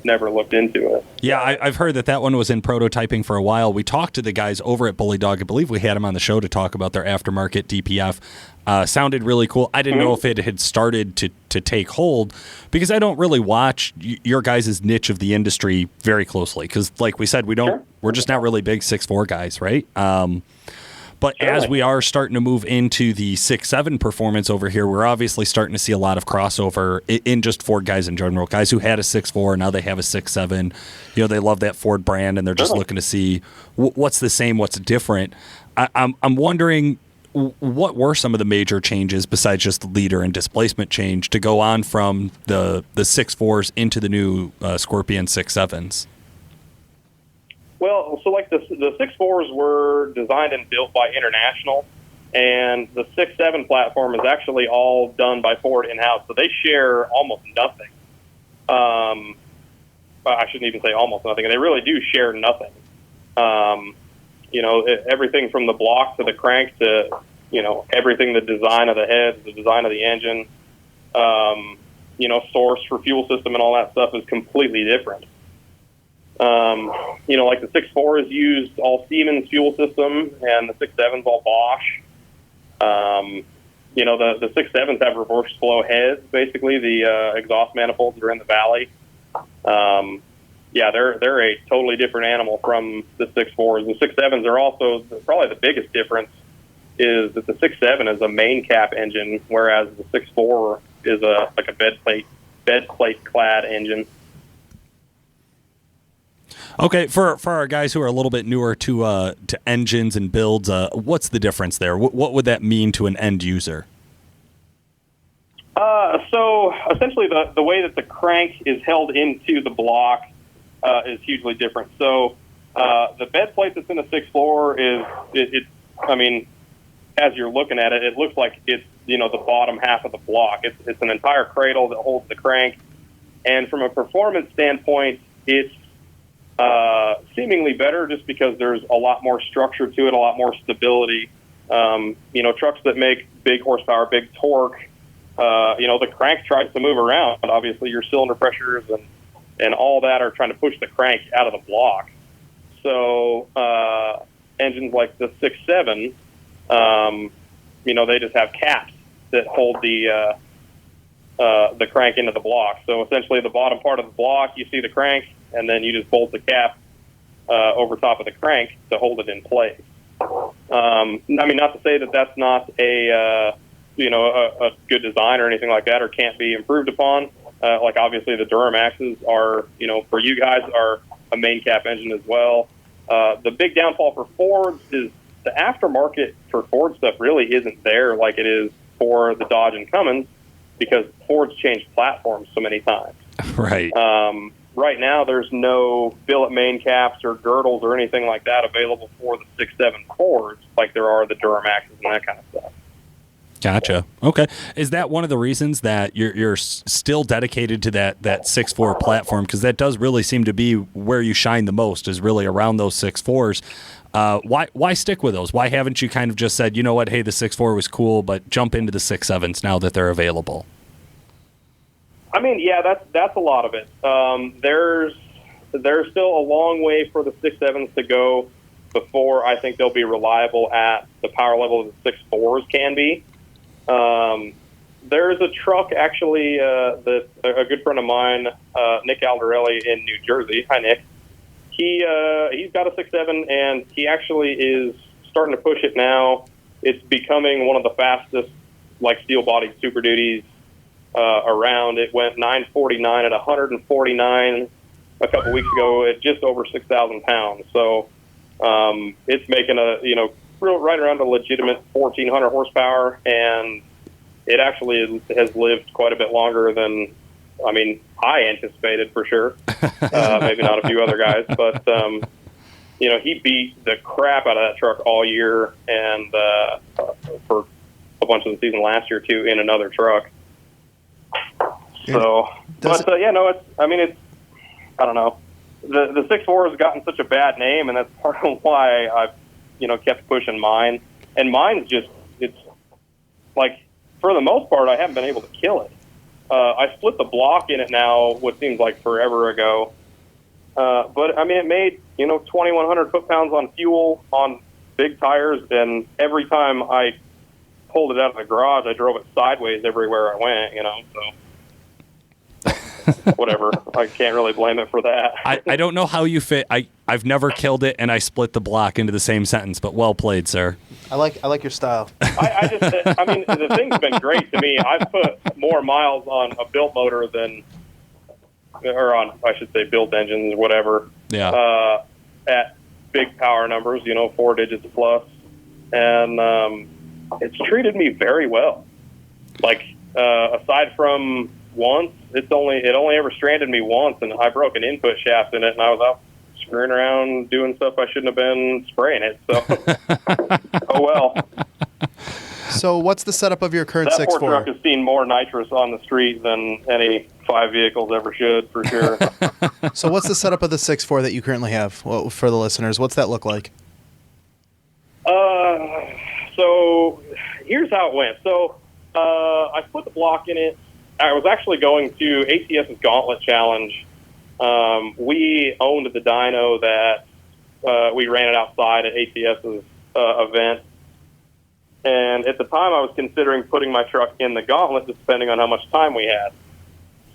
looked into it. Yeah, I've heard that one was in prototyping for a while. We talked to the guys over at Bully Dog. I believe we had them on the show to talk about their aftermarket DPF. Sounded really cool. I didn't know if it had started to take hold because I don't really watch your guys' niche of the industry very closely because, like we said, we're just not really big 6.4 guys, right? But as we are starting to move into the 6.7 performance over here, we're obviously starting to see a lot of crossover in just Ford guys in general. Guys who had a 6.4, now they have a 6.7. They love that Ford brand, and they're just looking to see what's the same, what's different. I'm wondering, what were some of the major changes besides just the leader and displacement change to go on from the 6.4s into the new Scorpion 6.7s? Well, so like the 6.4s were designed and built by International, and the 6.7 platform is actually all done by Ford in-house, so they share almost nothing. I shouldn't even say almost nothing. They really do share nothing. Everything from the block to the crank to, everything, the design of the heads, the design of the engine, source for fuel system and all that stuff is completely different. Like the 6.4 is used all Siemens fuel system, and the 6.7's all Bosch. The 6.7s have reverse flow heads, basically the exhaust manifolds that are in the valley. They're a totally different animal from the 6.4s. The 6.7s are also probably the biggest difference is that the 6.7 is a main cap engine, whereas the 6.4 is a bed plate clad engine. Okay, for our guys who are a little bit newer to engines and builds, what's the difference there? What would that mean to an end user? So essentially, the way that the crank is held into the block is hugely different. So the bed plate that's in the 6.4 is I mean, as you're looking at it, it looks like it's the bottom half of the block. It's an entire cradle that holds the crank, and from a performance standpoint, it's seemingly better just because there's a lot more structure to it, a lot more stability. Trucks that make big horsepower, big torque, the crank tries to move around, but obviously your cylinder pressures and all that are trying to push the crank out of the block. So engines like the 6.7, they just have caps that hold the crank into the block. So essentially the bottom part of the block, you see the crank, and then you just bolt the cap over top of the crank to hold it in place. Not to say that that's not a good design or anything like that, or can't be improved upon. Like obviously the Duramaxes are, for you guys, are a main cap engine as well. The big downfall for Fords is the aftermarket for Ford stuff really isn't there like it is for the Dodge and Cummins, because Ford's changed platforms so many times. Right. Right now, there's no billet main caps or girdles or anything like that available for the 6.7 Fords like there are the Duramaxes and that kind of stuff. Gotcha. Okay. Is that one of the reasons that you're still dedicated to that 6.4 platform? Because that does really seem to be where you shine the most, is really around those 6.4s. Why stick with those? Why haven't you kind of just said, you know what, hey, the 6.4 was cool, but jump into the 6.7s now that they're available? Yeah, that's a lot of it. There's still a long way for the 6.7s to go before I think they'll be reliable at the power level that the 6.4s can be. There's a truck actually that a good friend of mine, Nick Aldarelli in New Jersey. Hi, Nick. He's got a 6.7, and he actually is starting to push it now. It's becoming one of the fastest, steel-bodied Super Duties around. It went 949 at 149 a couple weeks ago at just over 6,000 pounds. So it's making right around a legitimate 1,400 horsepower, and it actually has lived quite a bit longer than I anticipated, for sure. Maybe not a few other guys, but he beat the crap out of that truck all year, and for a bunch of the season last year too in another truck. So, it's I don't know. The 6.4 has gotten such a bad name, and that's part of why I've kept pushing mine. And mine's it's for the most part, I haven't been able to kill it. I split the block in it now, what seems like forever ago. But it made 2,100 foot-pounds on fuel on big tires, and every time I pulled it out of the garage, I drove it sideways everywhere I went. So whatever. I can't really blame it for that. I don't know how you fit. I've never killed it, and I split the block into the same sentence, but well played, sir. I like your style. The thing's been great to me. I've put more miles on a built motor built engines, whatever. Yeah. At big power numbers, 4 digits plus, and it's treated me very well. Aside from once, it only ever stranded me once, and I broke an input shaft in it, and I was out screwing around doing stuff I shouldn't have been spraying it. So, oh well. So, what's the setup of your current 6.4? That Ford truck has seen more nitrous on the street than any 5 vehicles ever should, for sure. So, what's the setup of the 6.4 that you currently have? Well, for the listeners, what's that look like? So here's how it went. So I put the block in it. I was actually going to ATS's Gauntlet Challenge. We owned the dyno that we ran it outside at ATS's event. And at the time, I was considering putting my truck in the Gauntlet, depending on how much time we had.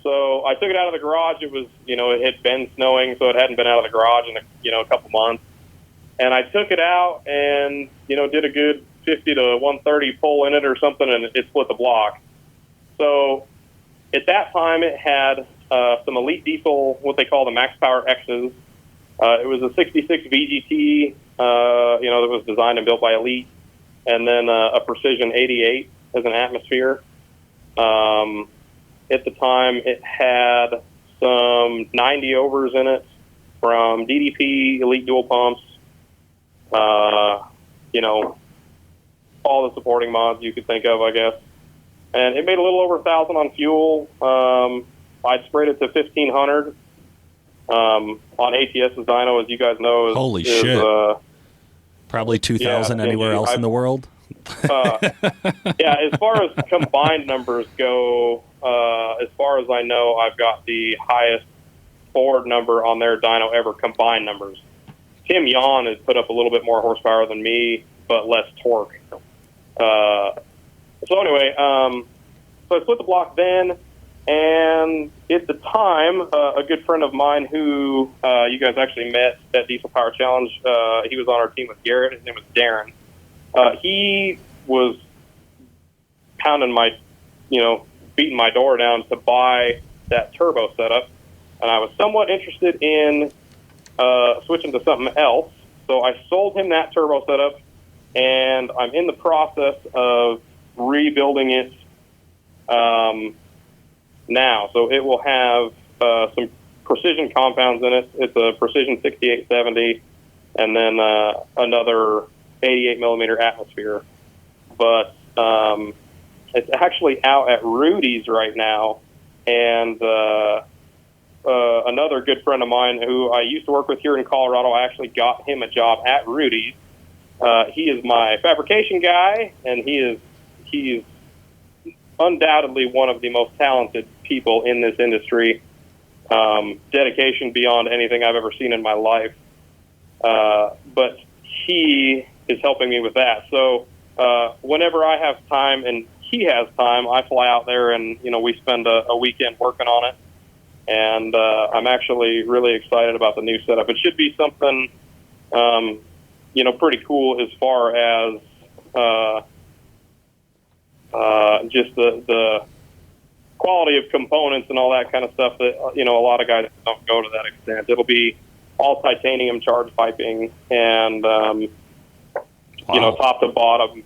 So I took it out of the garage. It was, it had been snowing, so it hadn't been out of the garage in a couple months. And I took it out and, did a good 50 to 130 pull in it or something, and it split the block. So at that time, it had some Elite Diesel, what they call the Max Power X's, It was a 66 VGT, that was designed and built by Elite, and then a Precision 88 as an atmosphere. At the time, it had some 90 overs in it from DDP, Elite dual pumps, all the supporting mods you could think of, I guess. And it made a little over 1,000 on fuel. I'd sprayed it to 1,500 on ATS dyno, as you guys know. Holy shit. Probably 2,000 anywhere else in the world? As far as combined numbers go, as far as I know, I've got the highest Ford number on their dyno ever, combined numbers. Tim Yawn has put up a little bit more horsepower than me, but less torque. So anyway, so I split the block then, and at the time, a good friend of mine who you guys actually met at Diesel Power Challenge, he was on our team with Garrett. His name was Darren. He was pounding beating my door down to buy that turbo setup, and I was somewhat interested in switching to something else. So I sold him that turbo setup, and I'm in the process of rebuilding it now. So it will have some precision compounds in it. It's a Precision 6870, and then another 88 millimeter atmosphere. But it's actually out at Rudy's right now, and another good friend of mine who I used to work with here in Colorado, I actually got him a job at Rudy's. He is my fabrication guy, and he is undoubtedly one of the most talented people in this industry. Dedication beyond anything I've ever seen in my life. But he is helping me with that. So whenever I have time and he has time, I fly out there and, we spend a weekend working on it. And I'm actually really excited about the new setup. It should be something, pretty cool as far as just the quality of components and all that kind of stuff that, a lot of guys don't go to that extent. It'll be all titanium charge piping and, top to bottom,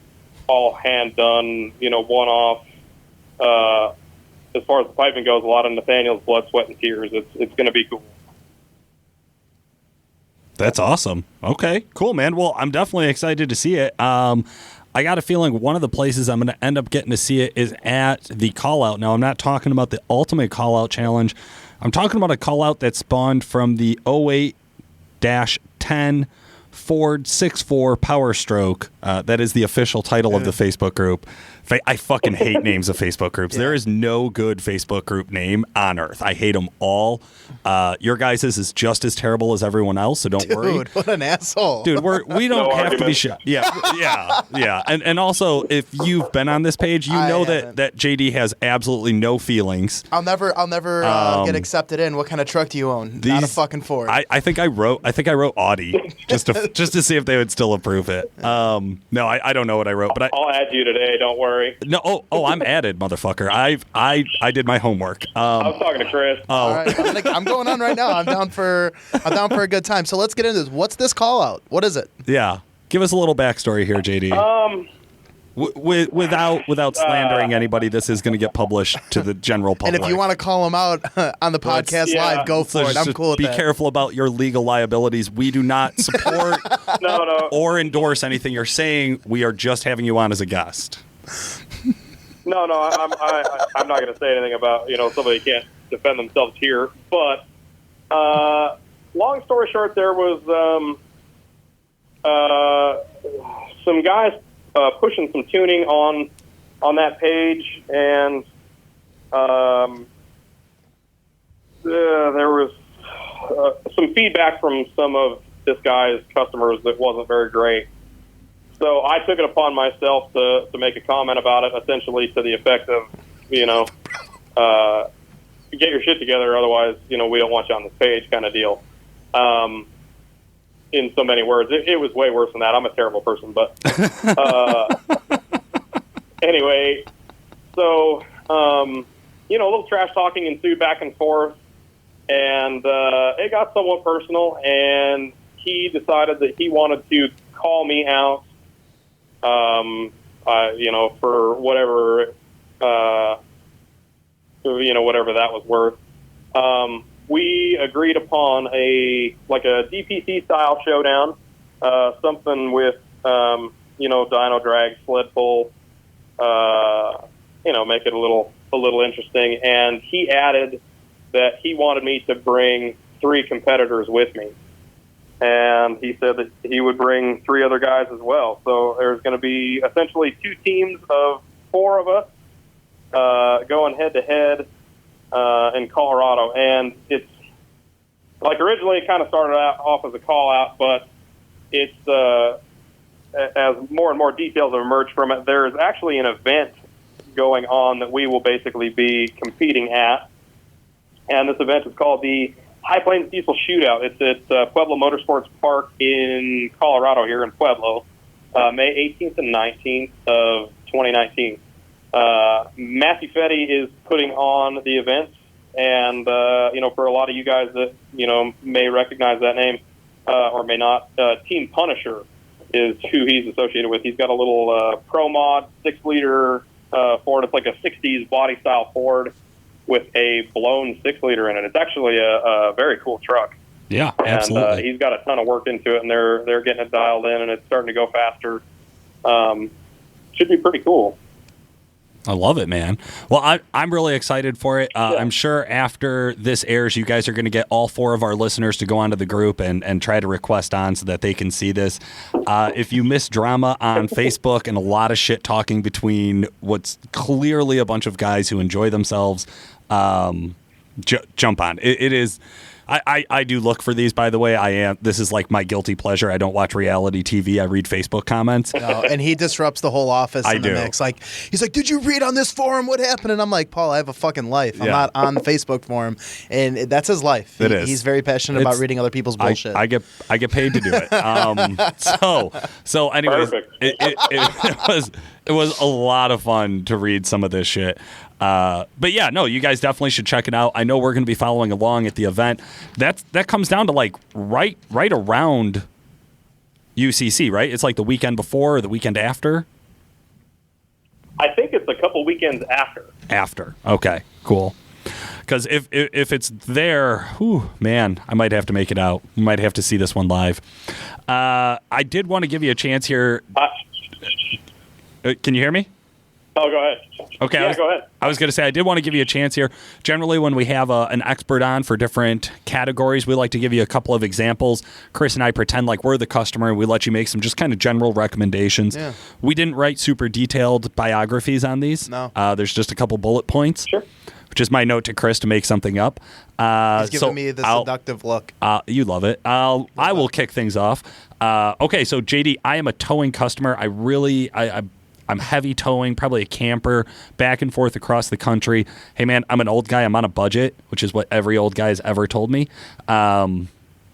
all hand done, one-off. As far as the piping goes, a lot of Nathaniel's blood, sweat, and tears. It's going to be cool. That's awesome. Okay, cool, man. Well, I'm definitely excited to see it. I got a feeling one of the places I'm going to end up getting to see it is at the call-out. Now, I'm not talking about the Ultimate Call-Out Challenge. I'm talking about a call-out that spawned from the 08-10 Ford 6.4 Powerstroke. That is the official title of the Facebook group. I fucking hate names of Facebook groups. Yeah. There is no good Facebook group name on earth. I hate them all. Your guys' is just as terrible as everyone else, so don't worry. Dude, what an asshole. Dude, we don't have to be shot. Yeah. And also, if you've been on this page, you know that JD has absolutely no feelings. I'll never get accepted in. What kind of truck do you own? Not a fucking Ford. I think I wrote Audi just to see if they would still approve it. No, I don't know what I wrote, but I'll add you today. Don't worry. No, I'm added, motherfucker. I did my homework. I was talking to Chris. All right, I'm going on right now. I'm down for a good time. So let's get into this. What's this call out? What is it? Yeah, give us a little backstory here, JD. Without slandering anybody, this is going to get published to the general public. And if you want to call them out on the podcast live, go for it. I'm cool with that. Be careful about your legal liabilities. We do not support or endorse anything you're saying. We are just having you on as a guest. No, I'm not going to say anything about somebody can't defend themselves here. But long story short, there was some guys pushing some tuning on that page, and there was some feedback from some of this guy's customers that wasn't very great. So I took it upon myself to make a comment about it, essentially to the effect of, get your shit together, otherwise, we don't want you on this page kind of deal. In so many words. It was way worse than that. I'm a terrible person, but anyway, so, a little trash talking ensued back and forth. and it got somewhat personal, and he decided that he wanted to call me out, for whatever, whatever that was worth. We agreed upon a DPC style showdown, something with, dyno drag, sled pull, make it a little interesting. And he added that he wanted me to bring 3 competitors with me. And he said that he would bring 3 other guys as well. So there's going to be essentially 2 teams of 4 of us going head-to-head in Colorado. And it's, originally it kind of started off as a call-out, but it's, as more and more details have emerged from it, there's actually an event going on that we will basically be competing at. And this event is called the High Plains Diesel Shootout. It's at Pueblo Motorsports Park in Colorado here in Pueblo, May 18th and 19th of 2019. Matthew Fetty is putting on the event, and, for a lot of you guys that, may recognize that name or may not, Team Punisher is who he's associated with. He's got a little Pro Mod 6-liter Ford. It's like a 60s body style Ford with a blown 6-liter in it. It's actually a very cool truck. Yeah, absolutely. And he's got a ton of work into it, and they're getting it dialed in, and it's starting to go faster. Should be pretty cool. I love it, man. Well, I'm really excited for it. I'm sure after this airs, you guys are going to get all 4 of our listeners to go onto the group and try to request on so that they can see this. If you miss drama on Facebook and a lot of shit talking between what's clearly a bunch of guys who enjoy themselves, jump on. It is... I do look for these, by the way. This is like my guilty pleasure. I don't watch reality TV. I read Facebook comments. No, and he disrupts the whole office in the mix. He's like, did you read on this forum what happened? And I'm like, Paul, I have a fucking life. I'm not on the Facebook forum. And that's his life. It is. He's very passionate about reading other people's bullshit. I get paid to do it. So anyways, it was a lot of fun to read some of this shit. But yeah, no, you guys definitely should check it out. I know we're going to be following along at the event. That comes down to right around UCC, right? It's like the weekend before or the weekend after? I think it's a couple weekends after. After. Okay, cool. Because if it's there, whew, man, I might have to make it out. We might have to see this one live. I did want to give you a chance here. Can you hear me? Oh, go ahead. Okay. Yeah, go ahead. I was going to say, I did want to give you a chance here. Generally, when we have an expert on for different categories, we like to give you a couple of examples. Chris and I pretend like we're the customer, and we let you make some just kind of general recommendations. Yeah. We didn't write super detailed biographies on these. No. There's just a couple bullet points. Sure. Which is my note to Chris to make something up. He's giving me the seductive look. You love it. I will kick things off. Okay, so JD, I am a towing customer. I'm heavy towing, probably a camper, back and forth across the country. Hey, man, I'm an old guy. I'm on a budget, which is what every old guy has ever told me. And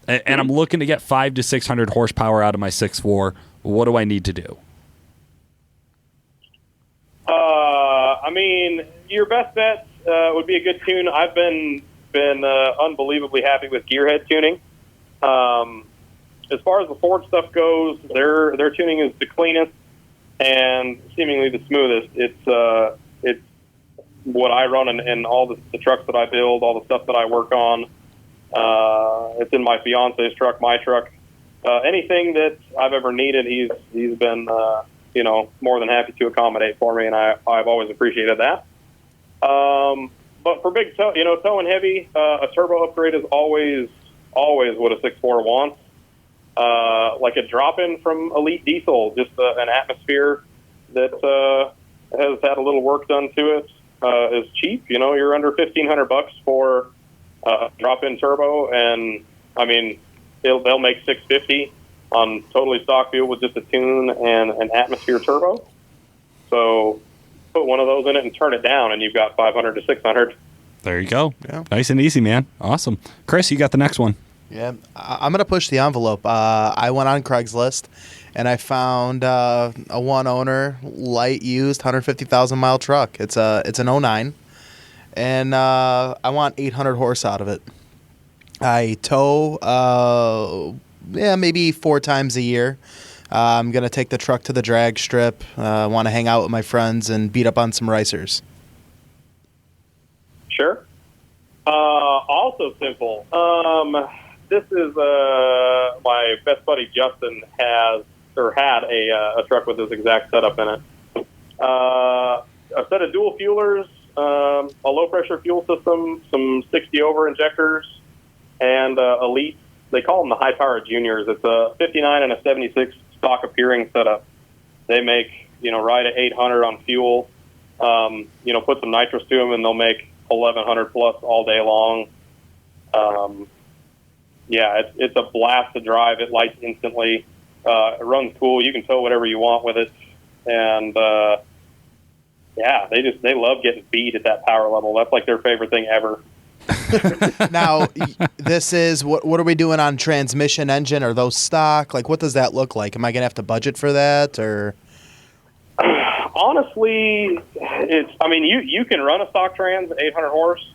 I'm looking to get 500 to 600 horsepower out of my 6.4. What do I need to do? Your best bet would be a good tune. I've been unbelievably happy with Gearhead tuning. As far as the Ford stuff goes, their tuning is the cleanest and seemingly the smoothest. It's what I run in all the trucks that I build, all the stuff that I work on. It's in my fiance's truck, my truck. Anything that I've ever needed, he's been more than happy to accommodate for me, and I've always appreciated that. But for big tow and heavy, a turbo upgrade is always what a 6.4 wants. Like a drop-in from Elite Diesel, just an atmosphere that has had a little work done to it, is cheap. You're under $1,500 for a drop-in turbo, and they'll make $650 on totally stock fuel with just a tune and an atmosphere turbo. So put one of those in it and turn it down, and you've got 500 to 600. There you go. Yeah. Nice and easy, man. Awesome. Chris, you got the next one. Yeah, I'm going to push the envelope. I went on Craigslist, and I found a one-owner, light used, 150,000-mile truck. It's an 09, and I want 800 horse out of it. I tow, maybe 4 times a year. I'm going to take the truck to the drag strip. Want to hang out with my friends and beat up on some ricers. Sure. Also simple. This is my best buddy Justin had a truck with this exact setup in it. A set of dual fuelers, a low pressure fuel system, some 60 over injectors, and Elite. They call them the high power juniors. It's a 59 and a 76 stock appearing setup. They make right at 800 on fuel. Put some nitrous to them, and they'll make 1100 plus all day long. It's a blast to drive. It lights instantly. It runs cool. You can tow whatever you want with it, and they love getting beat at that power level. That's like their favorite thing ever. Now, this is what are we doing on transmission, engine? Are those stock? Like, what does that look like? Am I gonna have to budget for that, or? Honestly, you can run a stock trans at 800 horse,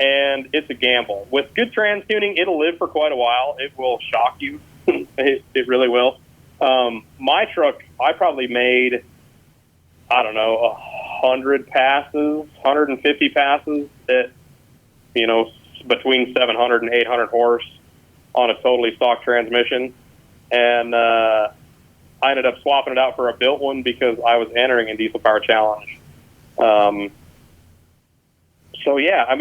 and it's a gamble. With good trans tuning, it'll live for quite a while. It will shock you. It really will. My truck, I probably made, 100 passes, 150 passes at, between 700 and 800 horse on a totally stock transmission. And I ended up swapping it out for a built one because I was entering in Diesel Power Challenge.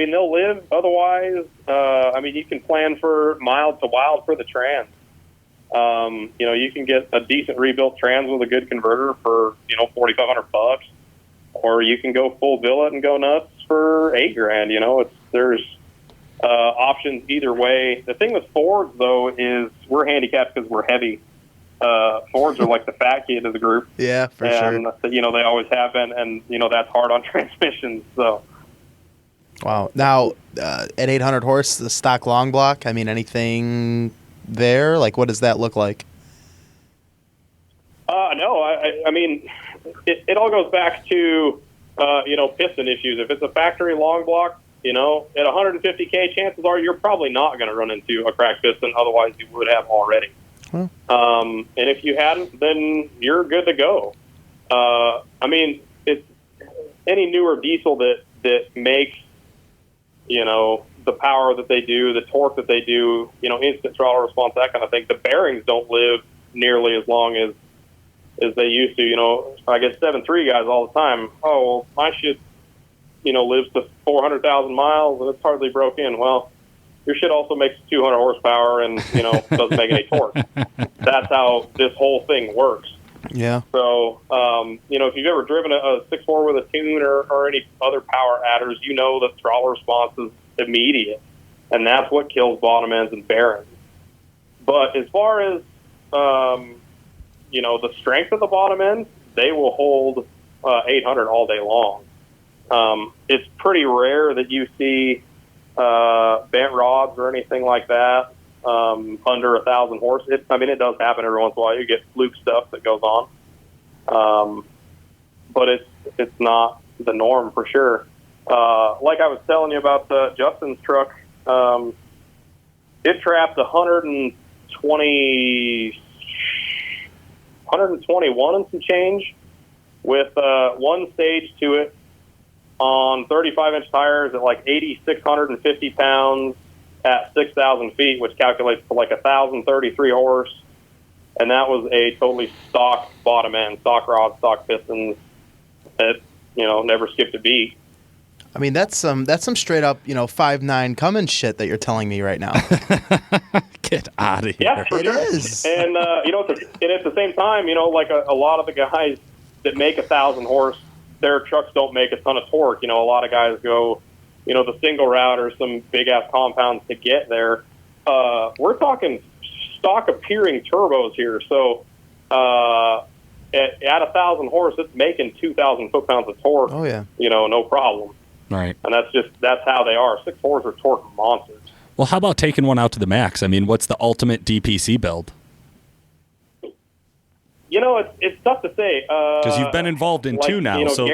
They'll live. Otherwise, you can plan for mild to wild for the trans. You can get a decent rebuilt trans with a good converter for, $4,500, or you can go full billet and go nuts for $8,000. There's options either way. The thing with Fords though is we're handicapped because we're heavy. Fords are like the fat kid of the group. Yeah, for sure. They always have been, and that's hard on transmissions. So. Wow. Now, at 800 horse, the stock long block, anything there? Like, what does that look like? No, it all goes back to, piston issues. If it's a factory long block, at 150K, chances are you're probably not going to run into a cracked piston. Otherwise, you would have already. Huh. And if you hadn't, then you're good to go. It's any newer diesel that makes, the power that they do, the torque that they do, instant throttle response, that kind of thing. The bearings don't live nearly as long as they used to. I get 7.3 guys all the time. Oh, well, my shit, lives to 400,000 miles and it's hardly broke in. Well, your shit also makes 200 horsepower and, doesn't make any torque. That's how this whole thing works. Yeah. So, if you've ever driven a 6.4 with a tune or any other power adders, the throttle response is immediate. And that's what kills bottom ends and bearings. But as far as, the strength of the bottom end, they will hold 800 all day long. It's pretty rare that you see bent rods or anything like that under 1,000 horse. It does happen every once in a while. You get fluke stuff that goes on, but it's not the norm for sure. Like I was telling you about Justin's truck, it trapped 121 and some change with one stage to it on 35-inch tires at like 8,650 pounds at 6,000 feet, which calculates to like 1,033 horse. And that was a totally stock bottom end, stock rods, stock pistons that, never skipped a beat. That's some straight up, 5.9 Cummins shit that you're telling me right now. Get out of here. Yeah, for sure. Is. And, and at the same time, like a lot of the guys that make 1,000 horse, their trucks don't make a ton of torque. A lot of guys go, the single route or some big-ass compounds to get there. We're talking stock appearing turbos here. So at 1,000 horse, it's making 2,000 foot-pounds of torque. Oh, yeah. No problem. Right. And that's how they are. 6.4s are torque monsters. Well, how about taking one out to the max? What's the ultimate DPC build? It's tough to say. Because you've been involved in two now. So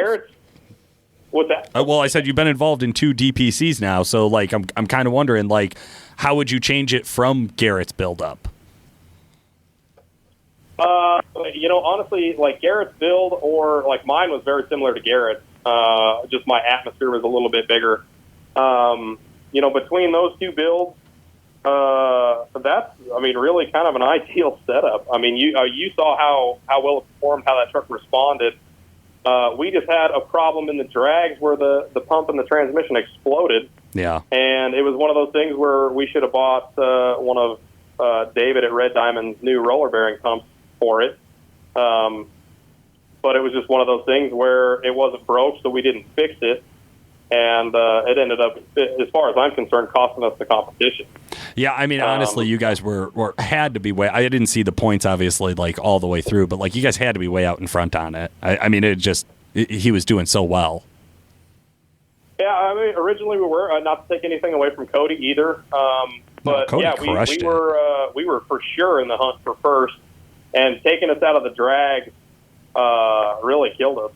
What's that? Well, I said you've been involved in 2 DPCs now, so like I'm kind of wondering, like, how would you change it from Garrett's build-up? Honestly, like Garrett's build or like mine was very similar to Garrett's. Just my atmosphere was a little bit bigger. Between those 2 builds, that's, really kind of an ideal setup. You saw how well it performed, how that truck responded. We just had a problem in the drags where the pump and the transmission exploded. Yeah. And it was one of those things where we should have bought one of David at Red Diamond's new roller bearing pumps for it. But it was just one of those things where it wasn't broke, so we didn't fix it. And it ended up, as far as I'm concerned, costing us the competition. Yeah, honestly, you guys were had to be way. I didn't see the points, obviously, like all the way through, but like you guys had to be way out in front on it. He was doing so well. Yeah, originally we were not to take anything away from Cody either, but Cody yeah, we were for sure in the hunt for first, and taking us out of the drag really killed us.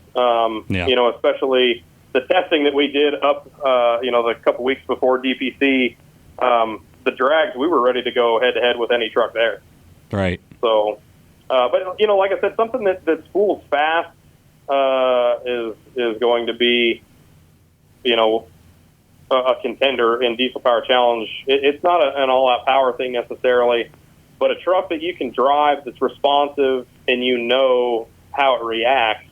Especially the testing that we did up, the couple weeks before DPC. The drags, we were ready to go head-to-head with any truck there. Right. So, but, like I said, something that spools fast is going to be, a contender in Diesel Power Challenge. It's not an all-out power thing necessarily, but a truck that you can drive that's responsive and how it reacts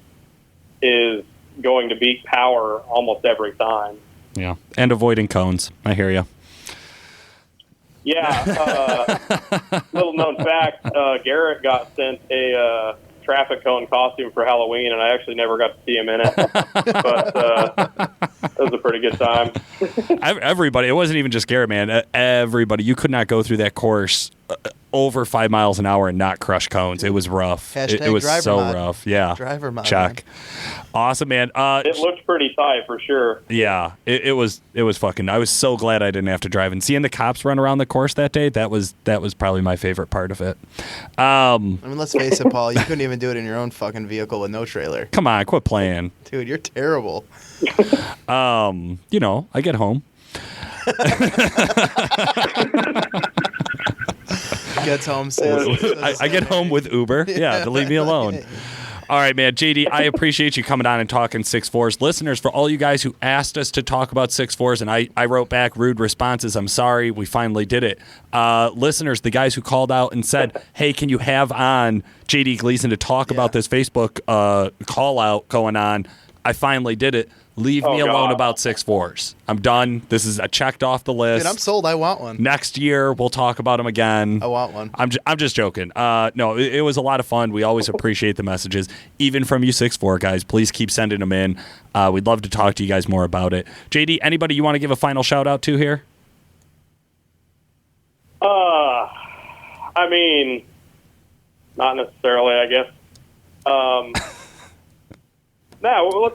is going to beat power almost every time. Yeah, and avoiding cones. I hear you. Yeah, little known fact, Garrett got sent a traffic cone costume for Halloween, and I actually never got to see him in it. But it was a pretty good time. Everybody, it wasn't even just Garrett, man. Everybody, you could not go through that course over 5 miles an hour and not crush cones. It was rough. It was so rough. Yeah. Driver mod. Check. Awesome, man. It looked pretty tight for sure. Yeah, it was fucking. I was so glad I didn't have to drive, and seeing the cops run around the course that day, that was probably my favorite part of it. Let's face it, Paul. You couldn't even do it in your own fucking vehicle with no trailer. Come on, quit playing, dude. You're terrible. I get home. Gets home. I get home with Uber. Yeah, to leave me alone. All right, man. JD, I appreciate you coming on and talking 6.4s. Listeners, for all you guys who asked us to talk about 6.4s, and I wrote back rude responses, I'm sorry, we finally did it. Listeners, the guys who called out and said, hey, can you have on JD Gleason to talk about this Facebook call out going on? I finally did it. Leave me alone about 6.4s. I'm done. This is checked off the list. Dude, I'm sold. I want one. Next year, we'll talk about them again. I want one. I'm just joking. No, it was a lot of fun. We always appreciate the messages, even from you 6.4 guys. Please keep sending them in. We'd love to talk to you guys more about it. JD, anybody you want to give a final shout out to here? Not necessarily, I guess.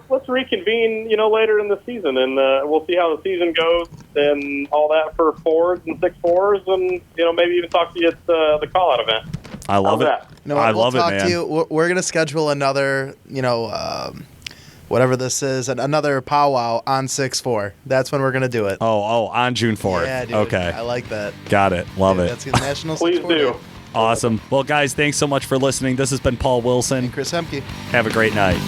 Let's reconvene, later in the season, and we'll see how the season goes and all that for Fords and 6.4s, and maybe even talk to you at the call-out event. I love it. I love it, man. We'll talk to you. We're going to schedule another, whatever this is, another powwow on 6.4. That's when we're going to do it. Oh, on June 4th. Yeah, dude. Okay. I like that. Got it. Love it. That's the National 6.4 Please do. Day. Awesome. Well, guys, thanks so much for listening. This has been Paul Wilson. And Chris Ehmke. Have a great night.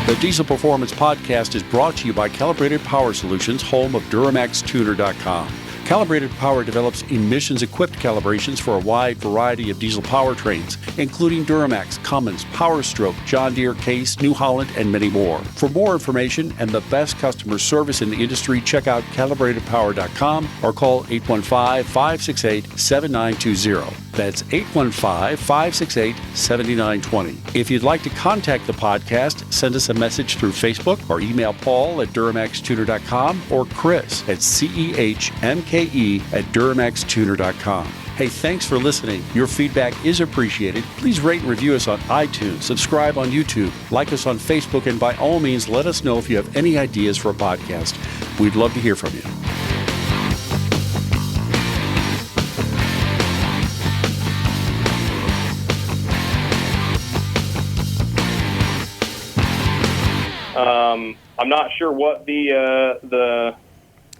The Diesel Performance Podcast is brought to you by Calibrated Power Solutions, home of DuramaxTuner.com. Calibrated Power develops emissions-equipped calibrations for a wide variety of diesel powertrains, including Duramax, Cummins, Powerstroke, John Deere, Case, New Holland, and many more. For more information and the best customer service in the industry, check out calibratedpower.com or call 815-568-7920. That's 815-568-7920. If you'd like to contact the podcast, send us a message through Facebook or email Paul at DuramaxTuner.com or Chris at CEHMKE@DuramaxTuner.com. Hey, thanks for listening. Your feedback is appreciated. Please rate and review us on iTunes, subscribe on YouTube, like us on Facebook, and by all means, let us know if you have any ideas for a podcast. We'd love to hear from you. I'm not sure what the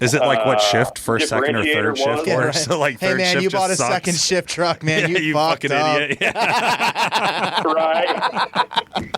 Is it like what shift, first, second, or third differentiator shift? was. Yeah, Or right. so like Hey third man, shift you just bought a sucks? second shift truck, man. Yeah, you you fucked fucking up. idiot. Yeah. Right.